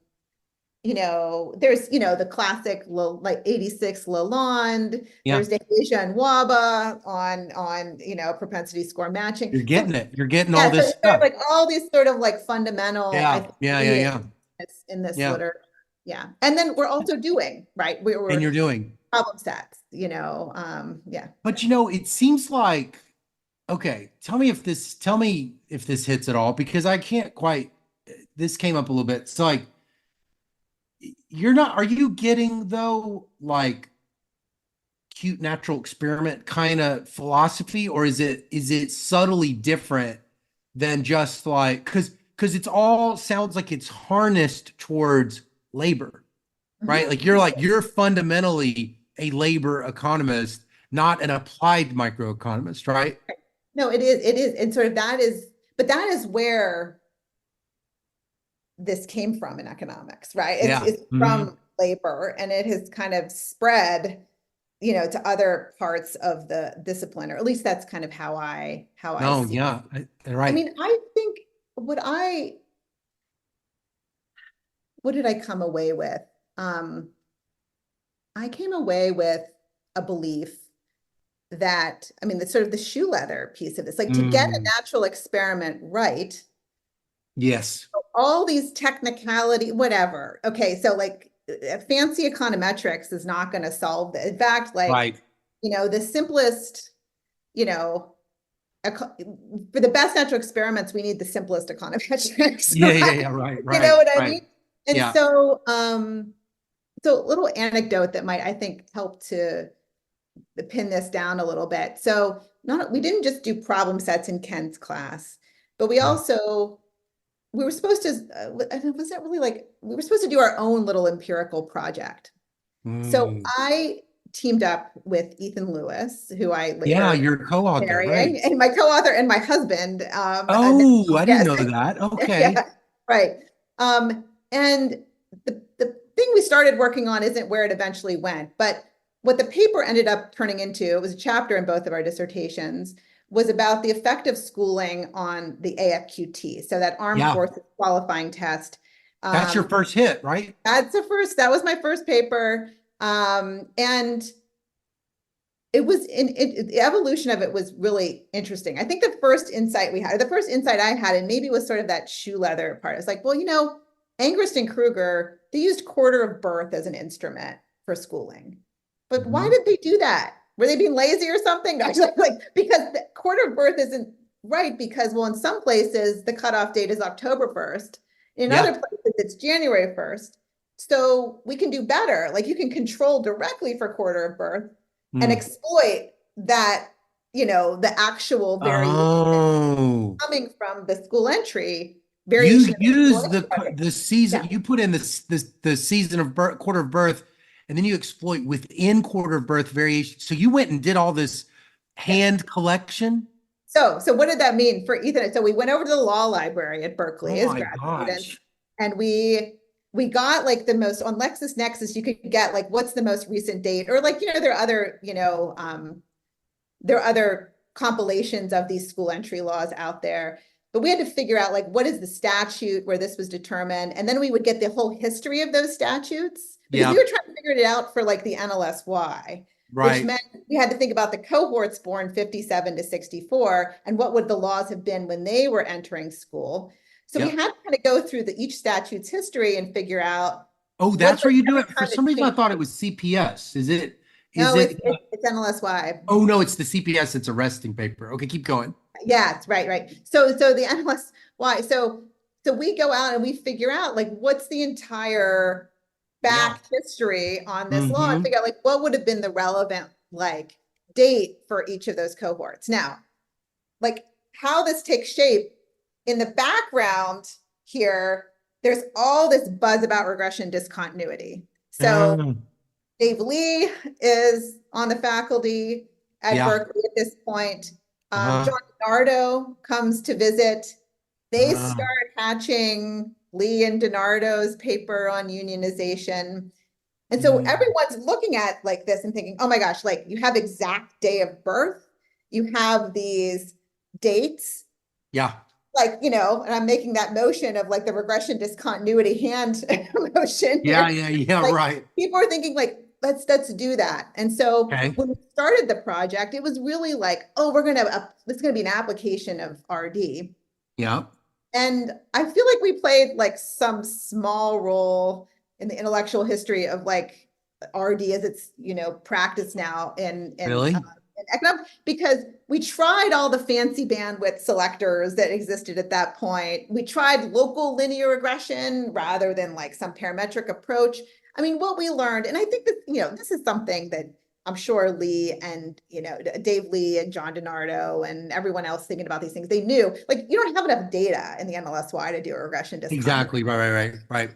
there's, the classic like 86 Lalonde, yeah. there's Deja and Waba on, propensity score matching. You're So getting it. You're getting all yeah, so this it's sort of stuff. like all these sort of like fundamental, I Yeah, think, yeah, yeah, reading yeah. in this Yeah. literature. Yeah. And then we're also doing, right? We And were you're doing. problem sets, yeah. But it seems like, okay, tell me if this hits at all, because I can't quite, this came up a little bit. So like, are you getting though, like cute natural experiment kind of philosophy, or is it subtly different than just like, because it's all sounds like it's harnessed towards labor, right? Mhm. Like you're fundamentally a labor economist, not an applied microeconomist, right? No, it is. And sort of but that is where this came from in economics, right? Yeah. It's Hmm. from labor and it has kind of spread, to other parts of the discipline, or at least that's kind of how I No, see. yeah, I right. mean, I think what did I come away with? Um, I came away with a belief that, I mean, the sort of the shoe leather piece of this, like to get a Mm, natural experiment right, yes, all these technicality, whatever. Okay, so like fancy econometrics is not going to solve that. In fact, like, right. the simplest, you know, for the best natural experiments, we need the simplest econometrics, Yeah, yeah, right? yeah, right, You know right, what I right. mean? And Yeah. so a little anecdote that might, I think, help to pin this down a little bit. So we didn't just do problem sets in Ken's class, but we were supposed to, was that really like, we were supposed to do our own little empirical project. So Mm. I teamed up with Ethan Lewis, who I Yeah, later your co-author, marrying, right? and my co-author and my husband. Oh, I didn't Yes, know that. Okay. yeah, right. And the thing we started working on isn't where it eventually went, but what the paper ended up turning into, it was a chapter in both of our dissertations, was about the effect of schooling on the AFQT, so that Armed Yeah. Forces Qualifying Test. That's your Um, first hit, right? that was my first paper. And the evolution of it was really interesting. I think the first insight I had, and maybe was sort of that shoe leather part. It's like, well, Angrist and Kruger, they used quarter of birth as an instrument for schooling. But why Mhm. did they do that? Were they being lazy or something? Like, because the quarter of birth isn't right, because, well, in some places the cutoff date is October 1st. In other Yeah. places it's January 1st. So we can do better. Like, you can control directly for quarter of birth and Mm. exploit that, the actual variation Oh. coming from the school entry You variation of the school use entry. the season, Yeah. you put in the season of birth, quarter of birth, and then you exploit within quarter of birth variation. So you went and did all this Yeah. hand collection. So what did that mean for Ethan? So we went over to the law library at Oh Berkeley as my grad students, gosh. and we got like the most on LexisNexis. You could get like what's the most recent date, or like there are other there are other compilations of these school entry laws out there. but we had to figure out like, what is the statute where this was determined? And then we would get the whole history of those statutes because we Yeah. were trying to figure it out for like the NLSY, which Right. meant we had to think about the cohorts born 57 to 64 and what would the laws have been when they were entering school. So we Yep. had to kind of go through each statute's history and figure out Oh, what that's where you do every it. For time some it reason, I changed. thought it was CPS. Is it? Is No, it? it's NLSY. Oh no, it's the CPS. It's a resting paper. Okay, keep going. Yeah, it's right. So the NLSY. So we go out and we figure out like what's the entire Yeah. back history on this law and Mm-hmm. figure out like what would have been the relevant like date for each of those cohorts. Now, like how this takes shape in the background here, there's all this buzz about regression discontinuity. So Dave Lee is on the faculty at Yeah. Berkeley at this point. Uh-huh. John DiNardo comes to visit. They Uh, start hatching Lee and DiNardo's paper on unionization. And so mm, everyone's looking at like this and thinking, oh my gosh, like you have exact day of birth, you have these dates, yeah. like, and I'm making that motion of like the regression discontinuity hand motion Yeah. here. Yeah. Yeah. Like Right. people are thinking like, let's do that. And so Okay. when we started the project, it was really like, oh, it's gonna be an application of RD. Yeah. And I feel like we played like some small role in the intellectual history of like RD as it's, practiced now Really? in economics, because we tried all the fancy bandwidth selectors that existed at that point. We tried local linear regression rather than like some parametric approach. I mean, what we learned, and I think that, this is something that I'm sure Lee and, Dave Lee and John DiNardo and everyone else thinking about these things, they knew, like, you don't have enough data in the NLSY to do a regression discontinuity. Exactly. Right. Right.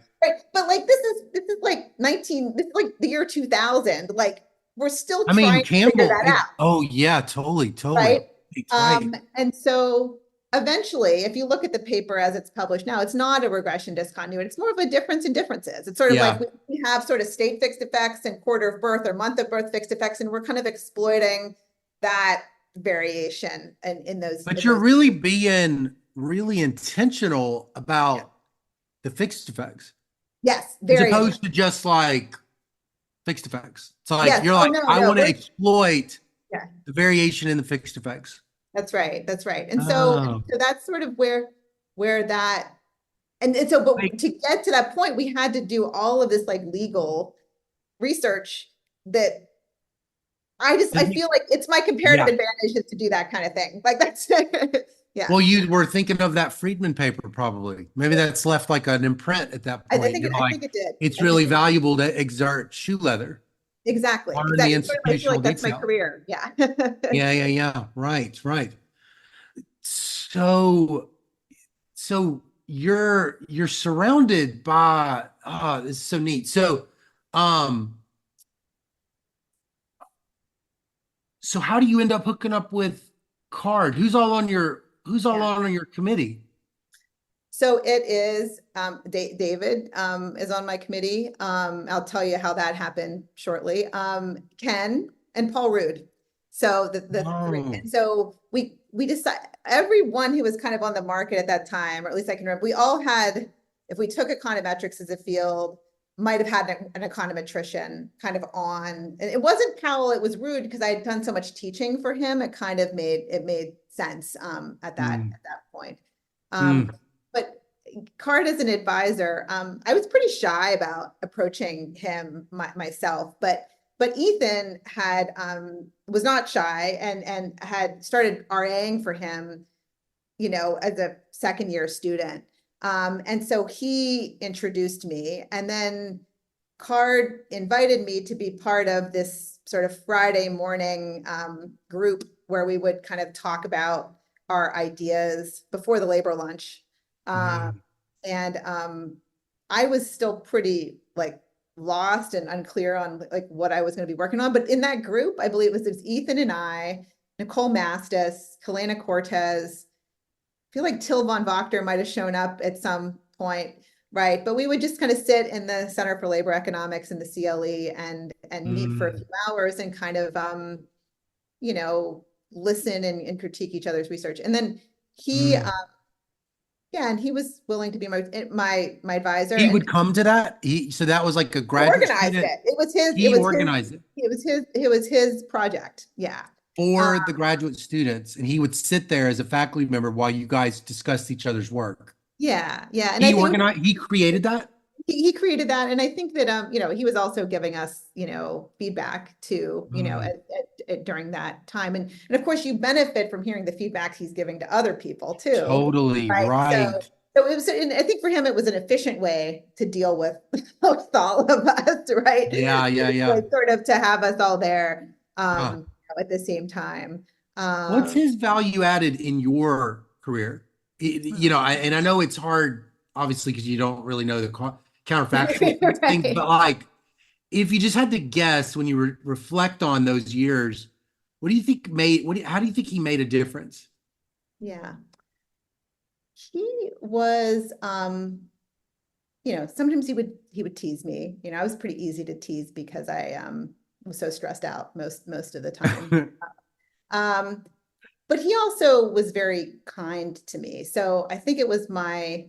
But like, this is like this is like the year 2000. Like, we're still I trying mean, to figure Campbell. that out. Oh yeah. Totally. Right. Totally. Right. And so eventually, if you look at the paper as it's published now, it's not a regression discontinuity. It's more of a difference in differences. It's sort of like Yeah. we have sort of state fixed effects and quarter of birth or month of birth fixed effects, and we're kind of exploiting that variation in those. But In you're those really being really intentional yeah. about the fixed effects Yes, as very opposed intense. to just like fixed effects. It's like Yes. you're Oh like, no, I no. want to exploit Yeah. the variation in the fixed effects. That's right. That's right. And Oh, so that's sort of where that and so like, but to get to that point, we had to do all of this like legal research that I feel like it's my comparative yeah. advantage is to do that kind of thing. Like that's yeah. Well, you were thinking of that Friedman paper, probably. Maybe that's left like an imprint at that point. You're I like, think it did. it's I think really it valuable to exert shoe leather, learn the exactly. Sort of, I feel institutional like that's my detail. career. Yeah. Yeah. Right. So, so you're surrounded by this is so neat. Um, so how do you end up hooking up with Card? Who's all Yeah. on your committee? So it is David is on my committee. I'll tell you how that happened shortly. Ken and Paul Rude. So the three. Oh, And so we decided everyone who was kind of on the market at that time, or at least I can remember, we all had, if we took econometrics as a field, might have had an econometrician kind of on. And it wasn't Powell, it was Rude because I had done so much teaching for him. It kind of made sense mm, at that point. mm, But Card as an advisor, I was pretty shy about approaching him myself, but Ethan had was not shy and had started RAing for him, as a second year student. And so he introduced me, and then Card invited me to be part of this sort of Friday morning group where we would kind of talk about our ideas before the labor lunch. Um, mm, and I was still pretty like lost and unclear on like what I was going to be working on. But in that group, I believe it was Ethan and I, Nicole Mastis, Kalena Cortez. I feel like Till von Wachter might have shown up at some point, right? But we would just kind of sit in the Center for Labor Economics in the CLE and meet for a few mm, hours and kind of you know, listen and critique each other's research. And then he mm. Yeah, and he was willing to be my advisor, He and would come to that. So that was like a he graduate organized student. it. It was his, He organized it it was his project. Yeah. for the graduate students, and he would sit there as a faculty member while you guys discussed each other's work. Yeah, yeah. And I He think organized, he created that. he created that. And I think that, he was also giving us, feedback too, Mm, during that time. And of course you benefit from hearing the feedbacks he's giving to other people too. totally Right. right. So it was, and I think for him, it was an efficient way to deal with, with all of us, right? Yeah, yeah, yeah. Like sort of to have us all there, Huh. at the same time. What's Um, his value added in your career? And I know it's hard, obviously, because you don't really know the counterfactual things, right. but like, if you just had to guess when you reflect on those years, what do you think how do you think he made a difference? Yeah. He was, sometimes he would tease me. I was pretty easy to tease because I was so stressed out most of the time. Um, but he also was very kind to me. So I think it was my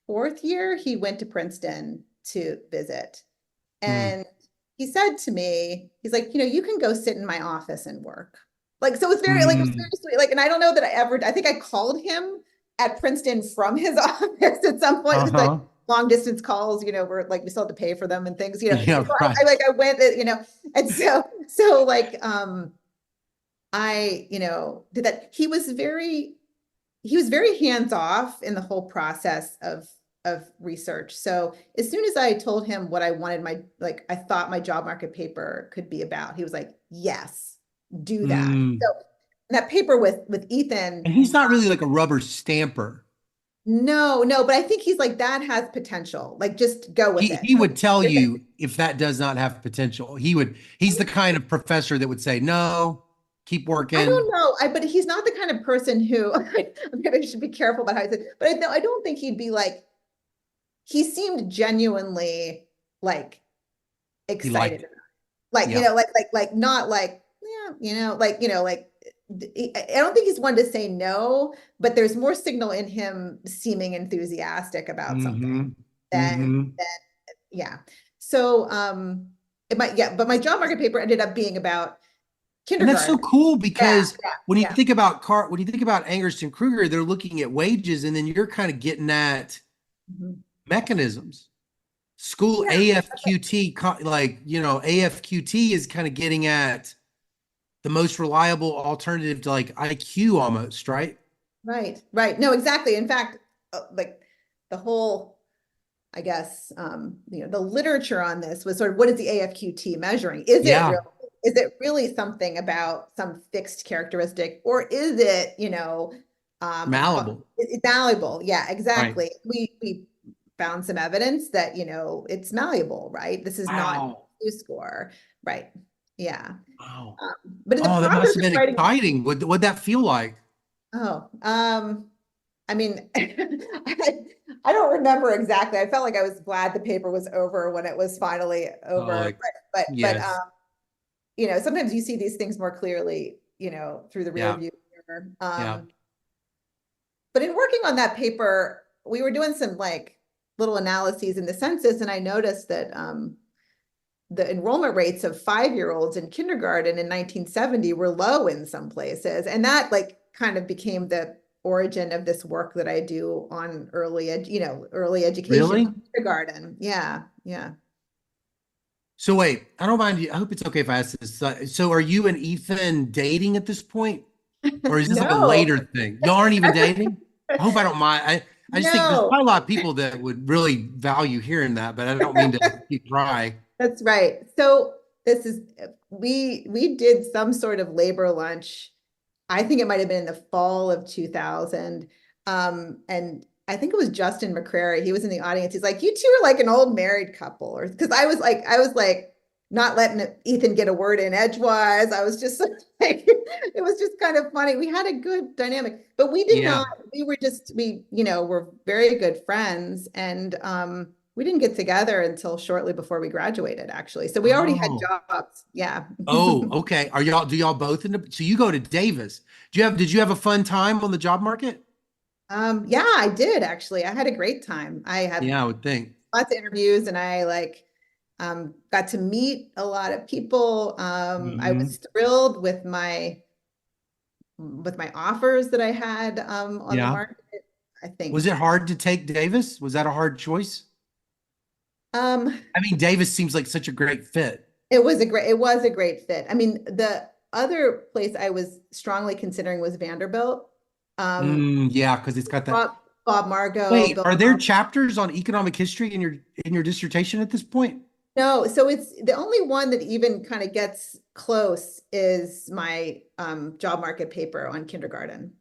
fourth year, he went to Princeton to visit. Hmm. And he said to me, he's like, you can go sit in my office and work. Like, so it's very, like, it was very Hmm. sweet. Like, and I don't know that I think I called him at Princeton from his office at some point. It was like Uh-huh. long distance calls, where like we still had to pay for them and things, Yeah, So right. I went, and so like, I, did that. He was very hands off in the whole process of research. So as soon as I told him what I wanted I thought my job market paper could be about, he was like, yes, do that. Hmm. So that paper with Ethan, And he's not really like a rubber stamper. no, no, but I think he's like, that has potential. Like, just go with it. He would tell you if that does not have potential. He's the kind of professor that would say, no, keep I working. don't know. But he's not the kind of person who maybe I should be careful about how I say, but I don't think he'd be like, he seemed genuinely like He liked excited, it. like Yeah. like not like, yeah, like I don't think he's one to say no, but there's more signal in him seeming enthusiastic about something Hmm. than Hmm. yeah. So but my job market paper ended up being about And that's so kindergarten. cool Yeah, because when you yeah, think about when you think about Angerston Kruger, they're looking at wages, and then you're kind of getting at Mhm. mechanisms. School Yeah, AFQT, AFQT is kind of getting at the most reliable alternative to like IQ almost, right? right, right. No, exactly. In fact, like the whole, I guess, the literature on this was sort of, what is the AFQT measuring? Yeah, Is it really something about some fixed characteristic, or is it, malleable. it's malleable? Yeah, Right. exactly. We found some evidence that, it's malleable, right? This is not Wow. a score, right? Yeah. Wow. Um, but in the Oh, that must process have of been writing, exciting. What'd that feel like? oh, I mean, I don't remember exactly. I felt like I was glad the paper was over when it was finally Oh, over. But yes. sometimes you see these things more clearly, through the rear Yeah. view mirror. Yeah. But in working on that paper, we were doing some like little analyses in the census, and I noticed that the enrollment rates of 5-year-olds in kindergarten in 1970 were low in some places. And that like kind of became the origin of this work that I do on early education, Really? kindergarten. Yeah, yeah. So wait, I don't mind you. I hope it's okay if I ask this. So are you and Ethan dating at this point? Or is this like a No, later thing? Y'all aren't even dating? I hope I don't mind. I just think there's no. probably a lot of people that would really value hearing that, but I don't mean to keep dry. That's right. So this is we did some sort of labor lunch. I think it might have been in the fall of 2000. And I think it was Justin McCrary. He was in the audience. He's like, "You two are like an old married couple," or because I was like not letting Ethan get a word in edgewise. I was just like, it was just kind of funny. We had a good dynamic, but we did Yeah. not. We were just we're very good friends, and we didn't get together until shortly before we graduated, actually. So we already had Oh. jobs. Yeah. Oh, okay. Do y'all both so you go to Davis. Did you have a fun time on the job market? Yeah, I did actually. I had a great time. I had Yeah, I would think. lots of interviews and I got to meet a lot of people. I Hmm. was thrilled with my offers that I had on the Yeah. market. I Was think it hard to take Davis? Was that a hard choice? um, I mean, Davis seems like such a great fit. it was a great fit. I mean, the other place I was strongly considering was Vanderbilt. Um, Yeah, because it's got that. Bob Margo, Wait, Bill. are there chapters on economic history in your dissertation at this point? No, so it's the only one that even kind of gets close is my job market paper on kindergarten.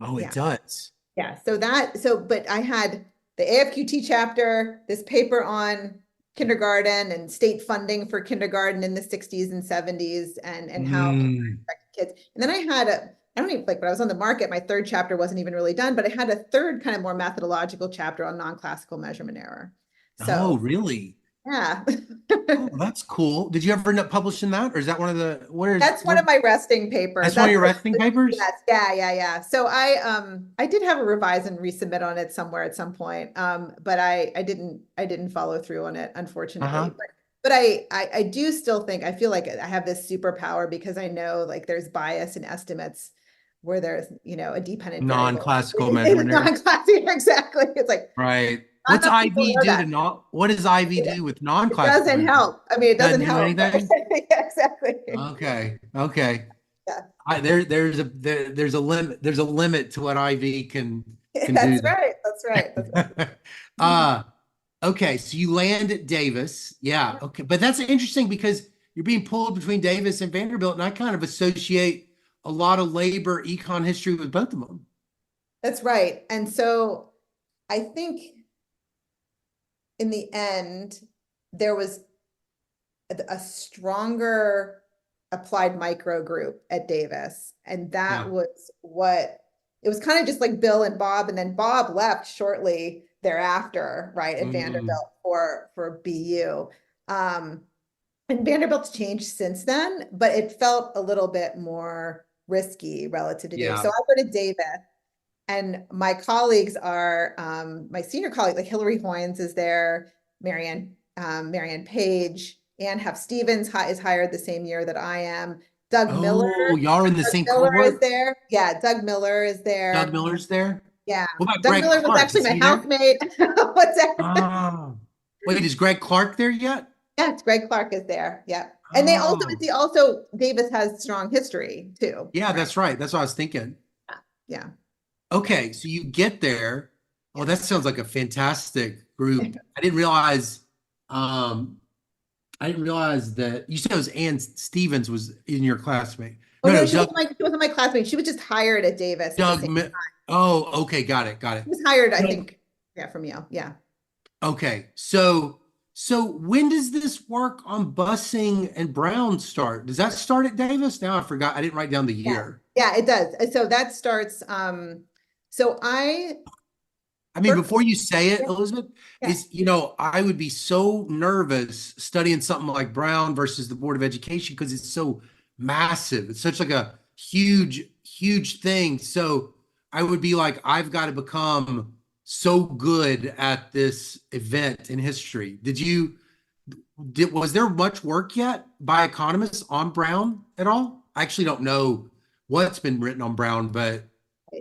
Oh, it Yeah. does. Yeah. But I had the AFQT chapter, this paper on kindergarten and state funding for kindergarten in the 60s and 70s and how kindergarten Mm. affected kids. And then I don't even like when I was on the market, my third chapter wasn't even really done, but I had a third kind of more methodological chapter on non-classical measurement error. Oh, So really? yeah. Oh, that's cool. Did you ever end up publishing that, or is that one of the That's one of my resting papers. that's one of That's your resting papers? yes, yeah. So I did have a revise and resubmit on it somewhere at some point. But I didn't follow through on it, unfortunately. Uh-huh. But I do still think I feel like I have this superpower because I know like there's bias in estimates where there's, a dependent variable. Non-classical It's measurement error. non-classic, exactly. It's like Right. not What's enough people IV know do to that. not, what does IV It, do with it non-classical doesn't measurement? help. I mean, it doesn't Doesn't do help. anything? Yeah, exactly. Okay. Okay. Yeah. There's a limit. There's a limit to what IV can do That's right. That's right. That's there. right. uh, okay. So you land at Davis. Yeah. Okay. But that's interesting because you're being pulled between Davis and Vanderbilt, and I kind of associate a lot of labor econ history with both of them. That's right. And so I think in the end, there was a stronger applied micro group at Davis. And that Yeah. was what it was kind of just like Bill and Bob. And then Bob left shortly thereafter, right, at Mm, Vanderbilt for BU. Um, and Vanderbilt's changed since then, but it felt a little bit more risky relative to Davis. yeah. So I go to Davis. And my colleagues are my senior colleague, like Hillary Hoynes is there, Marianne Page, Anne Heff Stevens is hired the same year that I am. Doug Miller, Oh, y'all are in the Doug same Miller is cohort? there. Yeah, Doug Miller is Doug there. Miller's there? Yeah, What about Doug Greg Miller was Clark? actually Is my he there? housemate. What's that? Oh. Wait, is Greg Clark there yet? Yeah, it's Greg Clark is there. Yeah, and they Oh. also Davis has strong history too, Yeah, right? that's right. That's what I was thinking. Yeah, yeah, Okay, so you get there. Oh, yeah. that sounds like a fantastic group. Um, I didn't realize that you said it was Ann Stevens was in your classmate. Oh No, no, no, she wasn't my classmate. She was just hired at Davis at the Doug. same. Oh, okay, got it, got it. He was hired, I Doug- think, yeah, from Yale. Yeah. Okay, so when does this work on busing and Brown start? Does that start at Davis? Now I forgot. I didn't write down the Yeah. year. Yeah, it does. So that starts, so I I mean, first, before you say it, Elizabeth, yeah, I would be so nervous studying something like Brown versus the Board of Education because it's so massive. It's such like a huge thing. So I would be like, I've got to become so good at this event in history. Was there much work yet by economists on Brown at all? I actually don't know what's been written on Brown, but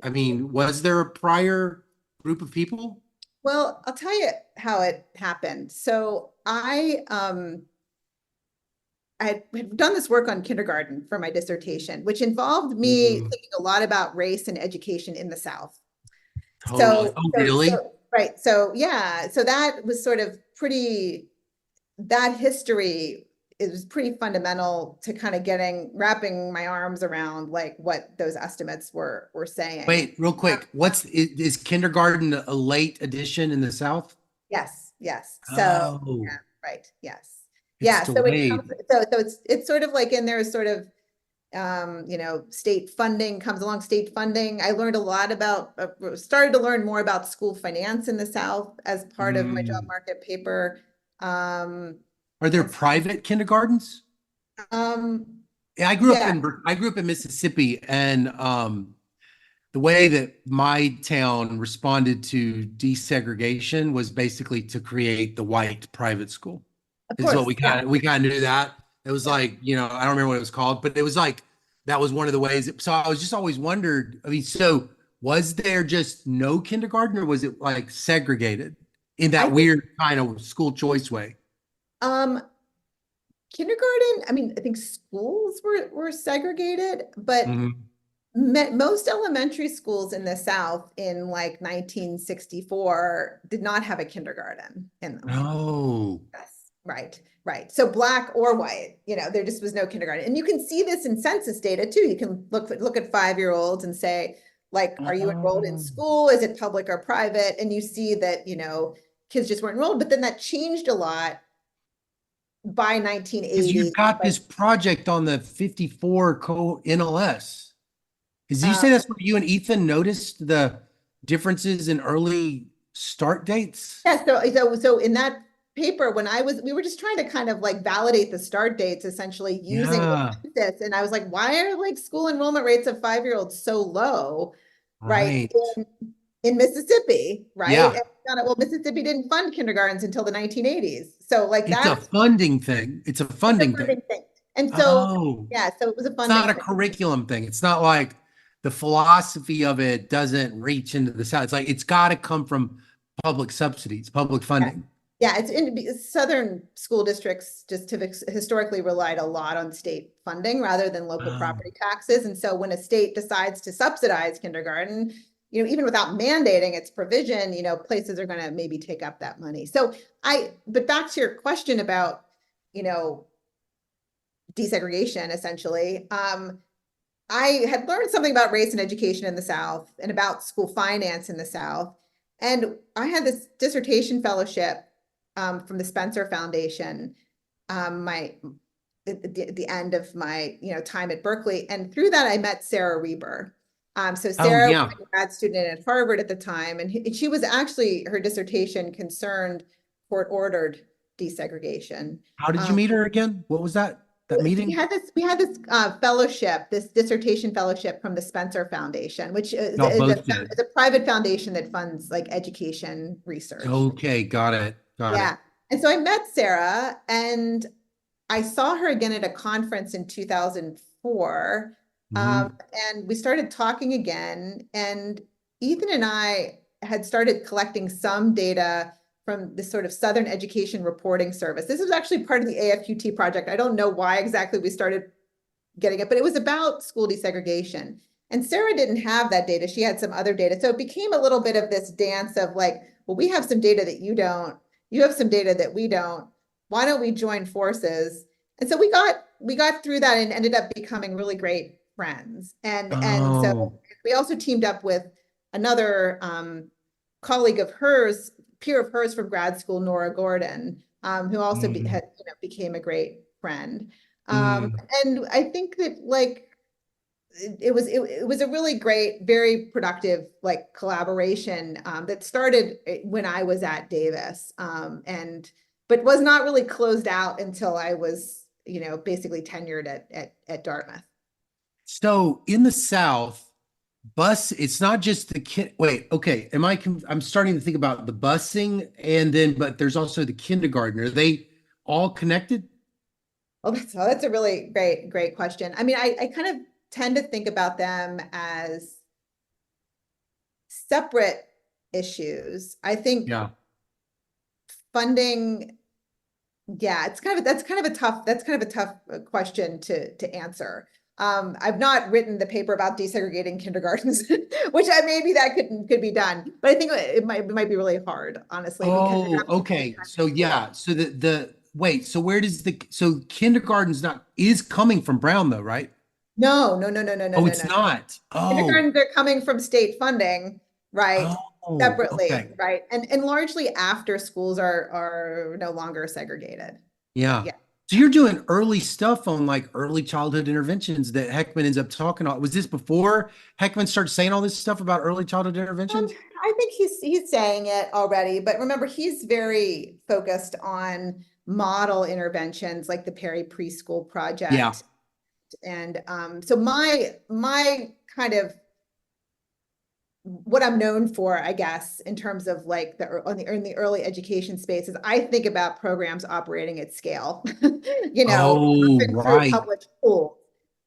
I mean, was there a prior group of people? well, I'll tell you how it happened. So I had done this work on kindergarten for my dissertation, which involved me Mm, thinking a lot about race and education in the South. totally. Oh, really? Right. So yeah, so that was sort of that history is pretty fundamental to kind of wrapping my arms around like what those estimates were saying. Wait, real quick. Is kindergarten a late addition in the South? Yes, yes. So Oh, yeah, right. Yes. it's Yeah. So it comes, delayed. so it's sort of like in there sort of state funding comes along, state funding. I learned a lot about, started to learn more about school finance in the South as part of my job Mm. market paper. Um, Are there and private kindergartens? um, Yeah, yeah, I grew up in Mississippi, and the way that my town responded to desegregation was basically to create the white private school. Of Is what course, yeah, we kind of knew that. It was yeah. like, I don't remember what it was called, but it was like that was one of the ways. So I was just always wondered, I mean, so was there just no kindergarten or was it like segregated in I that think weird kind of school choice way? um kindergarten, I mean, I think schools were segregated, but Mhm. most elementary schools in the South in like 1964 did not have a kindergarten in them. Oh, Yes, right, right. So black or white, there just was no kindergarten. And you can see this in census data too. You can look at 5-year-olds and say, like, are you enrolled in oh. school? Is it public or private? And you see that, kids just weren't enrolled. But then that changed a lot by Because you've 1980. got Like, this project on the 54 co NLS. Did you uh, say that's where you and Ethan noticed the differences in early start dates? yeah, so in that paper, we were just trying to kind of like validate the start dates, essentially using the Yeah, census. And I was like, why are like school enrollment rates of 5-year-olds so low, right? right. In Mississippi, right? Yeah, And we found out, well, Mississippi didn't fund kindergartens until the 1980s. So like it's a funding thing. It's a it's a funding thing. funding thing. And so, Oh, yeah, so it was a it's not funding a thing. curriculum thing. It's not like the philosophy of it doesn't reach into the South. It's like it's got to come from public subsidies, public Yeah. funding. Yeah, it's in southern school districts just have historically relied a lot on state funding rather than local Oh. property taxes. And so when a state decides to subsidize kindergarten, even without mandating its provision, places are going to maybe take up that money. But back to your question about, you know, desegregation, essentially. I had learned something about race and education in the South and about school finance in the South. And I had this dissertation fellowship from the Spencer Foundation, my the end of my time at Berkeley, and through that I met Sarah Reber. So Oh, Sarah was yeah. a grad student at Harvard at the time, and she was actually her dissertation concerned court-ordered desegregation. How did you Um, meet her again? What was that? That meeting? we had this fellowship, this dissertation fellowship from the Spencer Foundation, which Y'all both did. is a private foundation that funds like education research. Okay, got it. Got it. Yeah. And so I met Sarah and I saw her again at a conference in 2004. Hmm. And we started talking again. And Ethan and I had started collecting some data from this sort of Southern Education Reporting Service. This was actually part of the AFQT project. I don't know why exactly we started getting it, but it was about school desegregation. And Sarah didn't have that data. She had some other data. So it became a little bit of this dance of like, well, we have some data that you don't. You have some data that we don't. Why don't we join forces? And so we got through that and ended up becoming really great friends. And so Oh. we also teamed up with another colleague of hers, peer of hers from grad school, Nora Gordon, who also Mm, became a great friend. mm. And I think that like it was a really great, very productive like collaboration that started when I was at Davis, and but was not really closed out until I was basically tenured at Dartmouth. So in the South, it's not just the kid. Wait, okay. I'm starting to think about the busing and then, but there's also the kindergarten. Are they all connected? That's a really great question. I mean, I kind of tend to think about them as separate issues. I think Yeah. funding, yeah, that's kind of a tough question to answer. I've not written the paper about desegregating kindergartens, which maybe that could be done, but I think it might be really hard, honestly, because it Oh, absolutely okay. depends So on school. yeah. So the wait, so where does so kindergarten's not is coming from Brown though, right? No, no, no, no, no, no, Oh, no, it's no. not. Oh, Kindergartens are coming from state funding, right? oh, Separately, okay. right? And largely after schools are no longer segregated. Yeah. Yeah. So you're doing early stuff on like early childhood interventions that Heckman ends up talking about. Was this before Heckman started saying all this stuff about early childhood interventions? I think he's saying it already, but remember, he's very focused on model interventions like the Perry Preschool Yeah. Project. And so my kind of what I'm known for, I guess, in terms of like in the early education space is I think about programs operating at scale, Oh, often through right. public schools,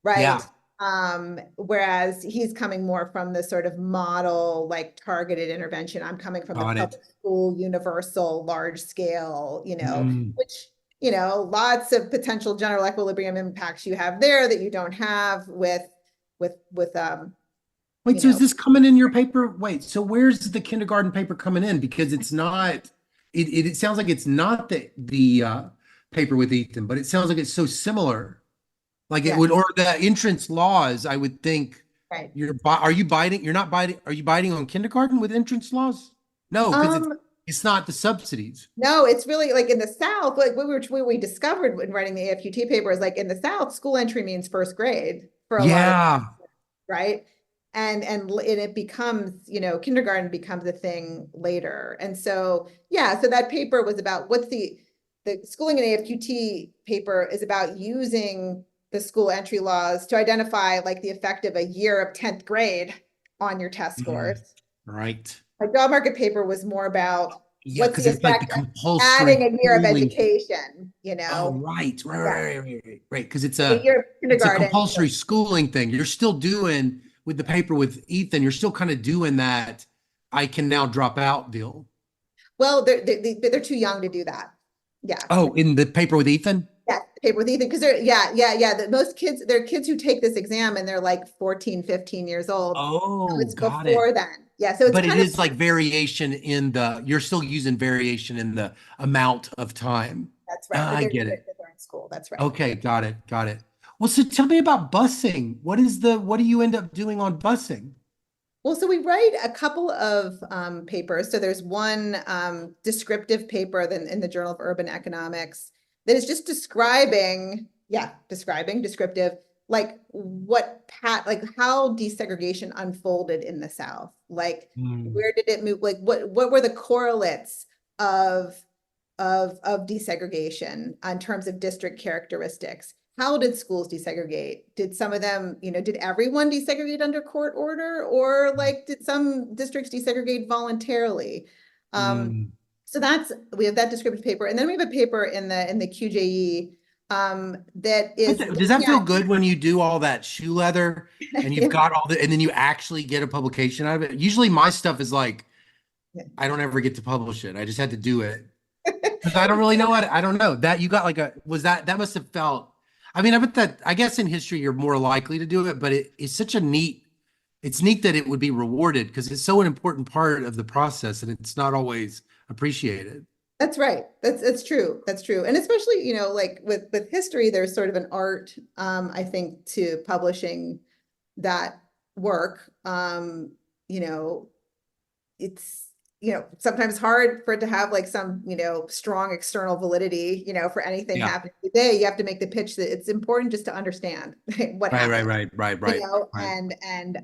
Yeah, right? Whereas he's coming more from the sort of model, like targeted intervention. I'm coming from the got it. public school, universal, large scale, Mm. which, lots of potential general equilibrium impacts you have there that you don't have with Wait, you so is know, this coming in your paper? Wait, so where's the kindergarten paper coming in? Because it's not, it sounds like it's not the paper with Ethan, but it sounds like it's so similar. Like it yeah, would, or the entrance laws, I would think right. are you biting, you're not biting, are you biting on kindergarten with entrance laws? No, because Um, it's not the subsidies. no, it's really like in the South, like what we discovered when writing the AFQT paper is like in the South, school entry means first grade for a lot of, Yeah. right? And it becomes, kindergarten becomes a thing later. And so, yeah, so that paper was about what's the schooling and AFQT paper is about using the school entry laws to identify like the effect of a year of 10th grade on your test Mhm. scores. Right. My job market paper was more about Yeah, what's because the it's like the effect of compulsory adding a year of schooling. education, Oh, right, right, Yeah, right, right, right, right. Because like a year of it's a kindergarten. compulsory schooling thing. You're still doing with the paper with Ethan. You're still kind of doing that. I can now drop out deal. Well, they're too young to do that. Yeah. Oh, in the paper with Ethan. Yeah, paper with Ethan, because yeah. Most kids, there are kids who take this exam and they're like 14, 15 years old. So Oh, it's got it. before then. Yeah, so it's But it kind of, is like variation in the. You're still using variation in the amount of time. that's right. Ah, But I they're get it. in school. That's right. Okay, got it, got it. Well, so tell me about busing. What do you end up doing on busing? Well, so we write a couple of papers. So there's one descriptive paper then in the Journal of Urban Economics that is just descriptive, like like how desegregation unfolded in the South. Like Hmm. where did it move? Like what were the correlates of of desegregation in terms of district characteristics? How did schools desegregate? Did some of them, did everyone desegregate under court order, or like did some districts desegregate voluntarily? Um, Hmm. so we have that descriptive paper, and then we have a paper in the QJE that is Does that feel good when you do all that shoe leather and you've got all the, and then you actually get a publication out of it? Usually my stuff is like, I don't ever get to publish it. I just had to do it. Because I don't really know what, I don't know. That you got like that must have felt, I mean, I bet that, I guess in history you're more likely to do it, but it's such a it's neat that it would be rewarded because it's so an important part of the process and it's not always appreciated. That's right. That's true. That's true. And especially, like with history, there's sort of an art, I think, to publishing that work. You know, it's, sometimes hard for it to have like some, strong external validity, for anything Yeah. happening today. You have to make the pitch that it's important just to understand what Right, right, happened, right, right, right, right. and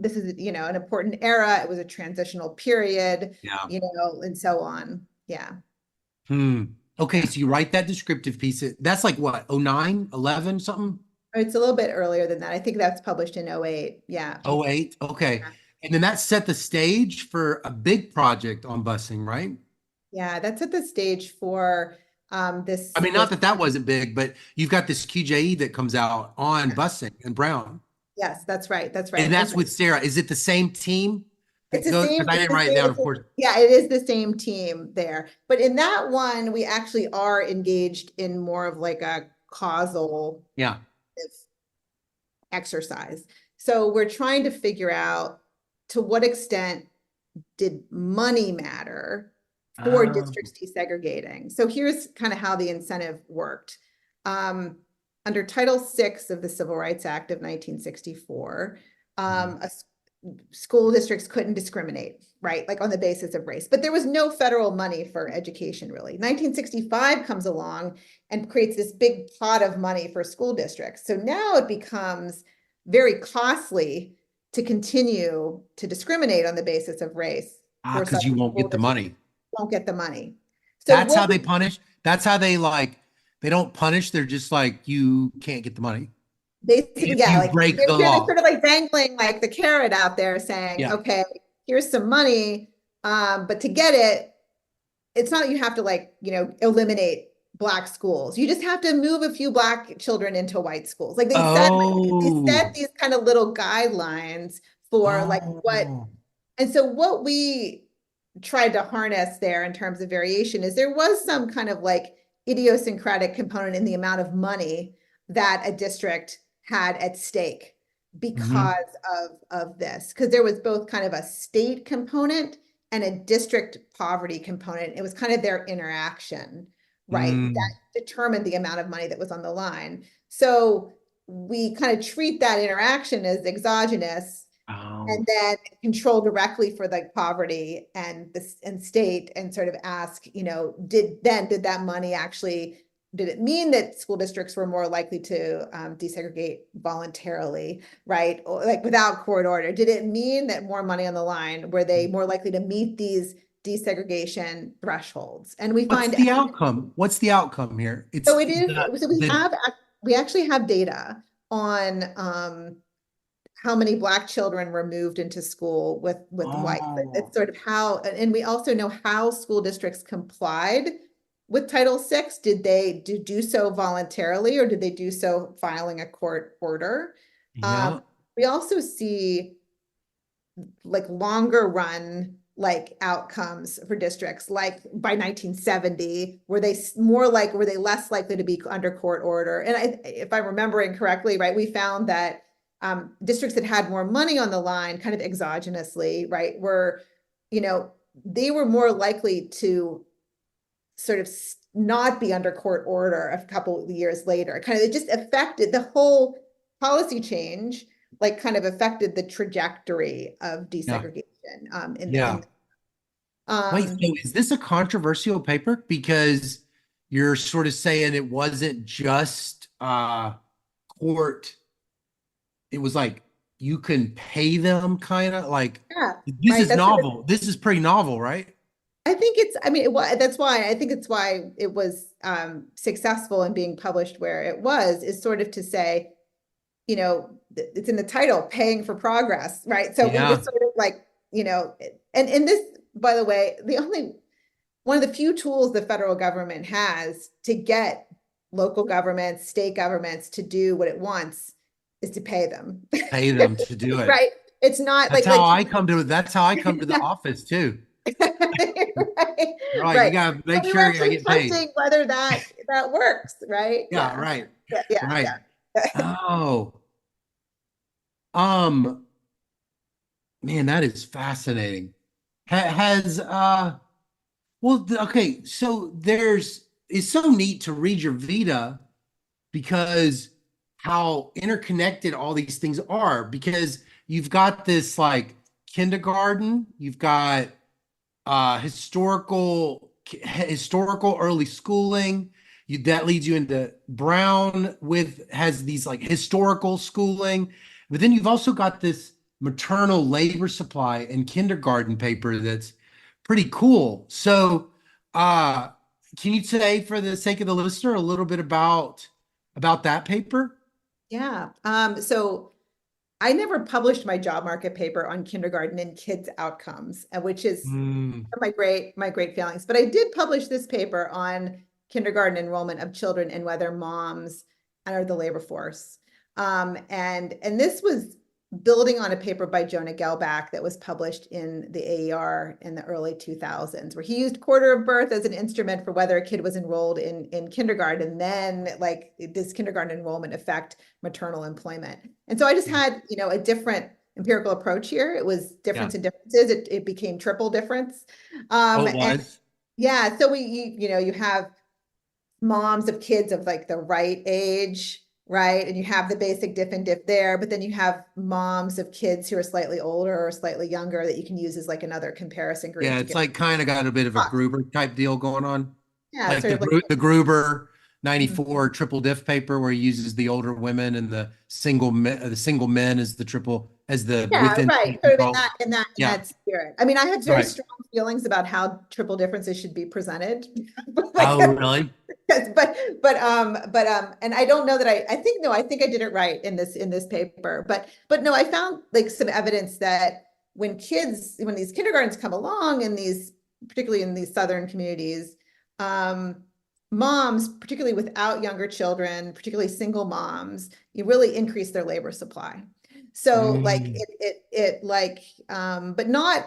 this is, an important era. It was a transitional period, Yeah. and so on. Yeah. Hmm. Okay, Yeah. so you write that descriptive piece. That's like what, oh 09, 11, something? It's a little bit earlier than that. I think that's published in '08. Yeah. Oh 08. Okay. Yeah. And then that set the stage for a big project on busing, right? Yeah, that's at the stage for I mean, not this that that wasn't big, but you've got this QJE that comes out on busing and Brown. yes, that's right. That's right. And that's with Sarah. Is it the same team that goes? Because I It's didn't the write it same, down, of course. yeah, it is the same team there. But in that one, we actually are engaged in more of like a causal Yeah. exercise. So we're trying to figure out to what extent did money matter for Oh. districts desegregating. So here's kind of how the incentive worked. Under Title VI of the Civil Rights Act of 1964, school districts couldn't discriminate, right? Like on the basis of race, but there was no federal money for education really. 1965 comes along and creates this big pot of money for school districts. So now it becomes very costly to continue to discriminate on the basis of race Ah, for because such you won't school get the districts money. won't get the money. So That's how what they punish. That's how they like, they don't punish. They're just like, you can't get the money basically, if yeah, you like break the they're law. sort of like dangling like the carrot out there saying, Yeah. okay, here's some money, but to get it, it's not that you have to like, eliminate Black schools. You just have to move a few Black children into white schools. Like they set Oh, these kind of little guidelines for like what, oh, and so what we tried to harness there in terms of variation is there was some kind of like idiosyncratic component in the amount of money that a district had at stake mhm, because of this, because there was both kind of a state component and a district poverty component. It was kind of their interaction, right, that mm, determined the amount of money that was on the line. So we kind of treat that interaction as exogenous oh. and then control directly for like poverty and this and state, and sort of ask, did that money actually, did it mean that school districts were more likely to desegregate voluntarily, right? Or like without court order? Did it mean that more money on the line, were they more likely to meet these desegregation thresholds? And we What's find the outcome? What's the outcome here? so It's it is, so the we actually have data on how many Black children were moved into school with white. oh, It's sort of how, and we also know how school districts complied with Title VI. Did they do so voluntarily, or did they do so filing a court order? yeah, We also see like longer run like outcomes for districts, like by 1970, were they less likely to be under court order? And if I'm remembering correctly, right, we found that districts that had more money on the line, kind of exogenously, right, were, they were more likely to sort of not be under court order a couple of years later. Kind of, it just affected the whole policy change, like kind of affected the trajectory of yeah, desegregation in the yeah. in Wait, so is this a controversial paper? Because you're sort of saying it wasn't just court, it was like you can pay them kind of like yeah, this right. is That's sort of, novel. This is pretty novel, right? I think it's, I mean, that's why I think it's why it was successful in being published where it was, is sort of to say, it's in the title, paying for progress, right? So we were Yeah. sort of like, and this, by the way, one of the few tools the federal government has to get local governments, state governments to do what it wants is to pay them, Pay them to do it. right? It's not That's like, how I come to that's how I come to the right, office too. They're like, you right. gotta So make we were sure I actually get paid. testing whether that works, right? Yeah, Yeah, right. yeah, yeah, Right. yeah. Oh, um, man, that is fascinating. Has well, okay, so it's so neat to read your Vita because how interconnected all these things are because you've got this like kindergarten, you've got historical early schooling. That leads you into Brown with has these like historical schooling, but then you've also got this maternal labor supply and kindergarten paper that's pretty cool. So, uh, can you say, for the sake of the listener, a little bit about that paper? Yeah. So I never published my job market paper on kindergarten and kids outcomes, which is Mm, my great feelings. But I did publish this paper on kindergarten enrollment of children and whether moms enter the labor force. And this was building on a paper by Jonah Gelbach that was published in the AER in the early 2000s, where he used quarter of birth as an instrument for whether a kid was enrolled in kindergarten, and then like does kindergarten enrollment affect maternal employment? And so I just had, a different empirical approach here. It was yeah. difference in differences. It became triple difference. Oh, it And was. yeah, so you have moms of kids of like the right age, right? And you have the basic diff and diff there, but then you have moms of kids who are slightly older or slightly younger that you can use as like another comparison group Yeah, to it's get. like kind of got a bit of a Gruber type deal going on. Yeah, Like sort of like, The Gruber mhm. 94 triple diff paper where he uses the older women and the single men as the triple as the Yeah, within right. Sort of in control. Yeah, that spirit. I mean, I had very right. strong feelings about how triple differences should be presented. Like, Oh, really? yes, and I don't know that I think, no, I think I did it right in this paper, but no, I found like some evidence that when these kindergartens come along in these, particularly in these Southern communities, moms, particularly without younger children, particularly single moms, you really increase their labor supply. So like Mm.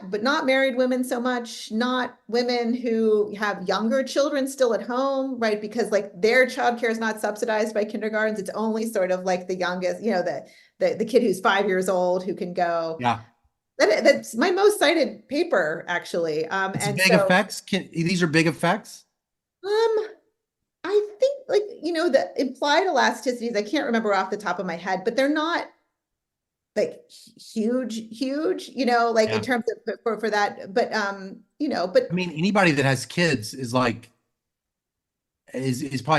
but not married women so much, not women who have younger children still at home, right? Because like their childcare is not subsidized by kindergartens. It's only sort of like the youngest, the kid who's 5 years old who can go. Yeah. That's my most cited paper, actually. It's And big so effects. These are big effects? I think like, the implied elasticities, I can't remember off the top of my head, but they're not like huge, like in Yeah. terms of for that, but I mean, anybody that has kids is probably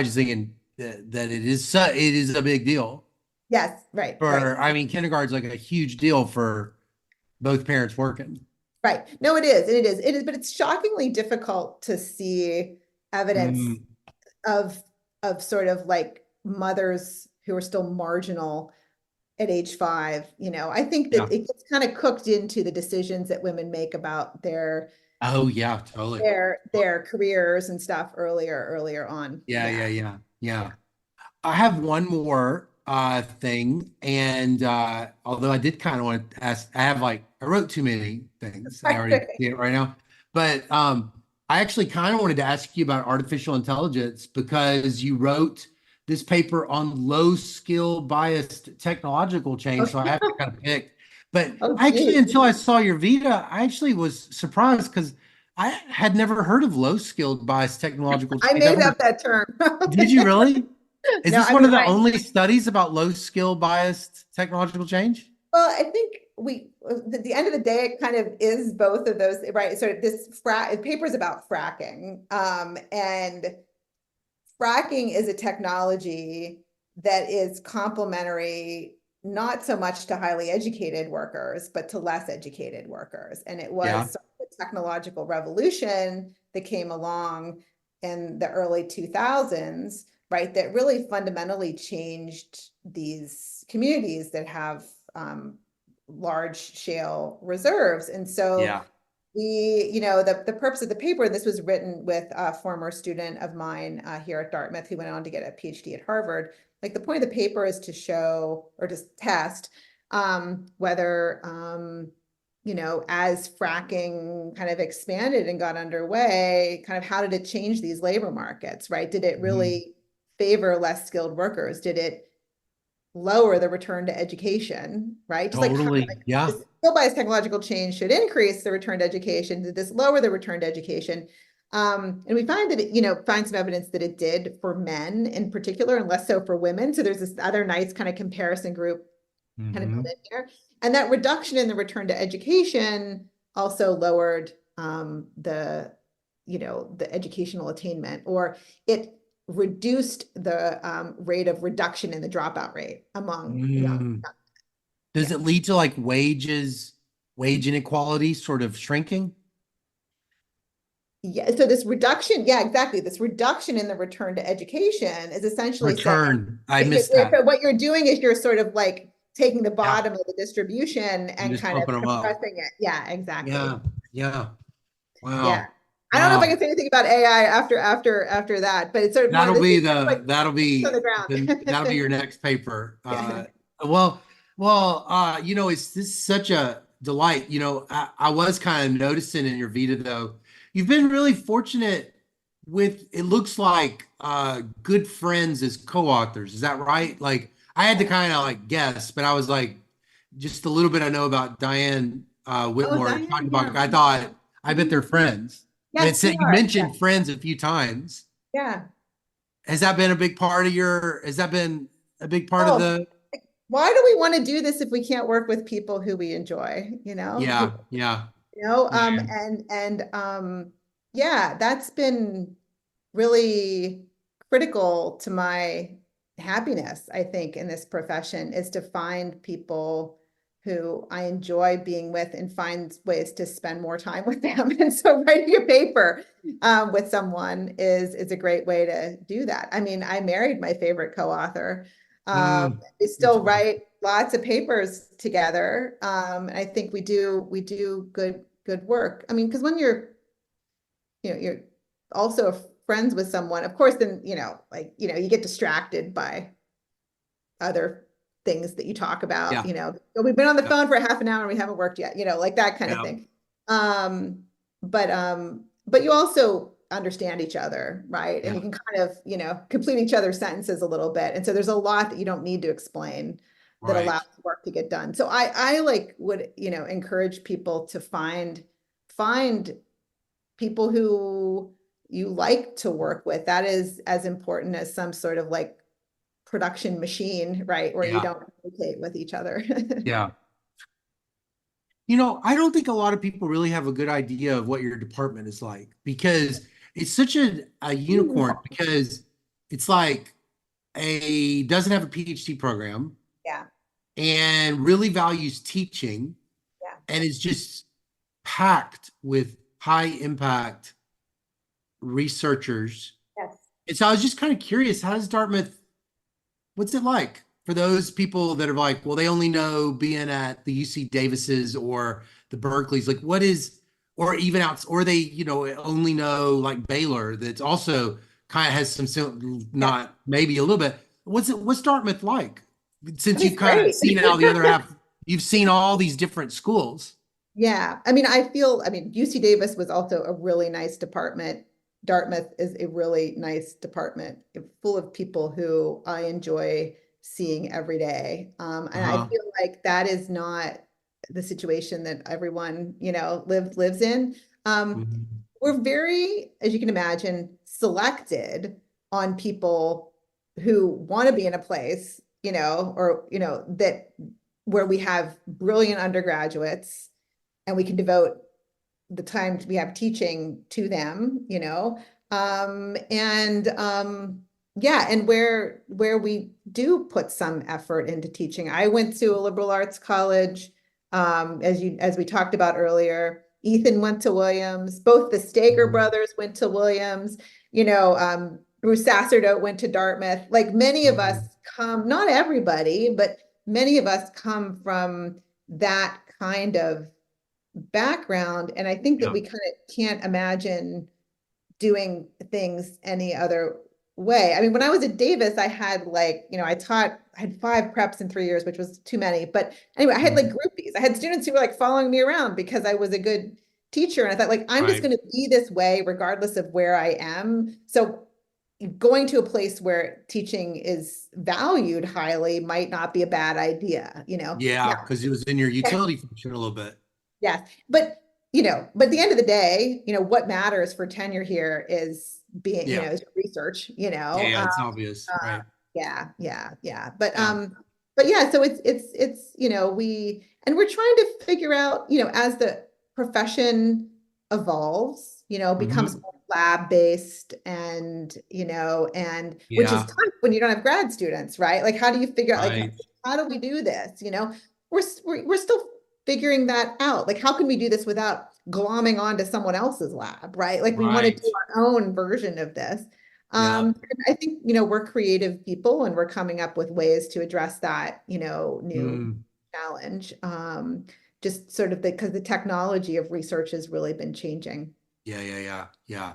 just thinking that it is a big deal. yes, right. I mean, kindergarten's like a huge deal for both parents working. Right. No, it is, but it's shockingly difficult to see evidence Mm, of sort of like mothers who are still marginal at age 5. I think yeah. that it gets kind of cooked into the decisions that women make about Oh yeah, totally. their careers and stuff earlier on. Yeah, Yeah. yeah, yeah, yeah. I have one more thing, and although I did kind of want to ask, I wrote too many things. I already see it right now. But I actually kind of wanted to ask you about artificial intelligence because you wrote this paper on low skill biased technological change. So I have to kind of pick. But Oh, actually, geez. until I saw your Vita, I actually was surprised because I had never heard of low skilled biased technological I change. I made wonder, up that term. did you really? Is No, this I one mean, of the only studies about low skill biased technological change? well, I think at the end of the day, it kind of is both of those, right? So this paper is about fracking, and fracking is a technology that is complementary not so much to highly educated workers, but to less educated workers. And it Yeah, was sort of the technological revolution that came along in the early 2000s, right, that really fundamentally changed these communities that have large shale reserves. And so yeah. the purpose of the paper, and this was written with a former student of mine here at Dartmouth who went on to get a PhD at Harvard. Like the point of the paper is to show or to test whether, as fracking kind of expanded and got underway, kind of how did it change these labor markets, right? Did it Mhm. really favor less skilled workers? Did it lower the return to education, right? Just like how Totally. Yeah. this skill bias technological change should increase the return to education. Did this lower the return to education? And we find that find some evidence that it did for men in particular, and less so for women. So there's this other nice kind of comparison group kind of built Hmm. in here. And that reduction in the return to education also lowered the educational attainment, or it reduced the rate of reduction in the dropout rate among young. Mm. Yeah. Does it lead to like wage inequality sort of shrinking? Yeah. So this reduction, yeah, exactly. This reduction in the return to education is essentially saying Return. I missed that. so what you're doing is you're sort of like taking the Yeah. bottom of the distribution And and just kind of pumping them up. compressing it. Yeah, exactly. Yeah. Yeah. Yeah. Wow. I don't know if I Wow. can say anything about AI after that, but it's sort of more this is like on the That'll be ground. your next paper. Yeah. Well, it's this such a delight. I was kind of noticing in your Vita though, you've been really fortunate with it looks like good friends as co-authors. Is that right? Like I had to kind of like guess, but I was like, just a little bit I know about Diane Oh, Whitmore talking Diane, yeah. about. I thought I bet Mhm. they're friends. And it Yes, we said you are. Yeah. mentioned friends a few times. Yeah. Has that been a big part of has that been a big part of Oh, the, why do we want to do this if we can't work with people who we enjoy, yeah, yeah, yeah. and yeah, that's been really critical to my happiness, I think, in this profession, is to find people who I enjoy being with and find ways to spend more time with them. And so writing a paper with someone is a great way to do that. I mean, I married my favorite co-author. We That's still cool. write lots of papers together. And I think we do good work. I mean, because when you're also friends with someone, of course, then, like, you get distracted by other things that you talk about, Yeah. "Oh, we've been on the Yeah. phone for half an hour and we haven't worked yet," like that kind of Yeah. thing. But you also understand each other, right? And Yeah. you can kind of, complete each other's sentences a little bit. And so there's a lot that you don't need to explain that allows Right. work to get done. So I like would, encourage people to find people who you like to work with. That is as important as some sort of like production machine, right? Where you Yeah. don't communicate with each other. Yeah. I don't think a lot of people really have a good idea of what your department is like because it's such a unicorn because it's like a doesn't have a PhD program Yeah, and really values teaching yeah. and is just packed with high impact researchers. Yes. And so I was just kind of curious, how does Dartmouth, what's it like for those people that are like, well, they only know being at the UC Davises or the Berkeleys, like what is, or even out, or they, only know like Baylor that's also kind of has Yeah. not maybe a little bit. What's Dartmouth like? I Since mean, you've it's kind of great. seen how the other half, you've seen all these different schools. Yeah. I mean, UC Davis was also a really nice department. Dartmouth is a really nice department, full of people who I enjoy seeing every day. And I Uh-huh. feel like that is not the situation that everyone, lives in. Um, Mhm. we're very, as you can imagine, selected on people who want to be in a place, or, that where we have brilliant undergraduates and we can devote the time we have teaching to them, and yeah, and where we do put some effort into teaching. I went to a liberal arts college, as we talked about earlier. Ethan went to Williams. Both the Stager Mhm. brothers went to Williams. Bruce Sacerdote went to Dartmouth. Like many of us Mhm. come, not everybody, but many of us come from that kind of background. And I think that Yeah. we kind of can't imagine doing things any other way. I mean, when I was at Davis, I had like, I had 5 preps in 3 years, which was too many. But anyway, I had like Mhm. groupies. I had students who were like following me around because I was a good teacher. And I thought, like, I'm just Right. going to be this way regardless of where I am. So going to a place where teaching is valued highly might not be a bad idea, Yeah, Now, because it was in your utility function a little bit. yes, but at the end of the day, what matters for tenure here is being, Yeah. is research, Yeah, yeah, it's obvious, right? yeah, yeah, yeah. Yeah. But yeah, so it's, we're trying to figure out, as the profession evolves, becomes Hmm. more lab-based and which is Yeah, tough when you don't have grad students, right? Like, how do you figure out, like, right. how do we do this? We're still figuring that out. Like, how can we do this without glomming onto someone else's lab, right? Like, we want to Right. do our own version of this. Yeah. And I think, we're creative people and we're coming up with ways to address that, new Mm. challenge. Just sort of because the technology of research has really been changing. Yeah, yeah, yeah, yeah.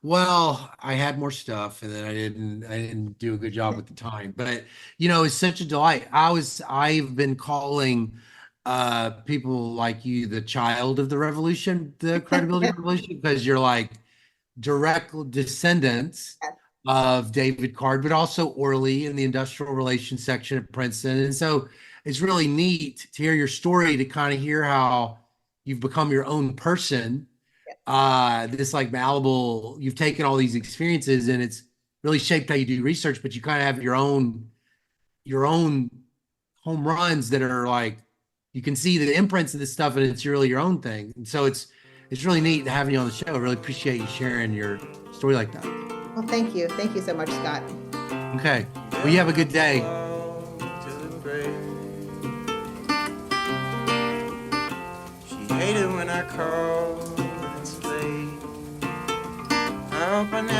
Well, I had more stuff and then I didn't do a good job with the time. But it's such a delight. I've been calling people like you the child of the revolution, the credibility revolution, because you're like direct descendants of David Card, but also Orly in the industrial relations section at Princeton. And so it's really neat to hear your story, to kind of hear how you've become your own person. This like malleable, you've taken all these experiences and it's really shaped how you do research, but you kind of have your own home runs that are like you can see the imprints of this stuff and it's really your own thing. And so it's really neat having you on the show. I really appreciate you sharing your story like that. Well, thank you. Thank you so much, Scott. Okay. Well, you have a good day. She hated when I called and it's late. I hope I never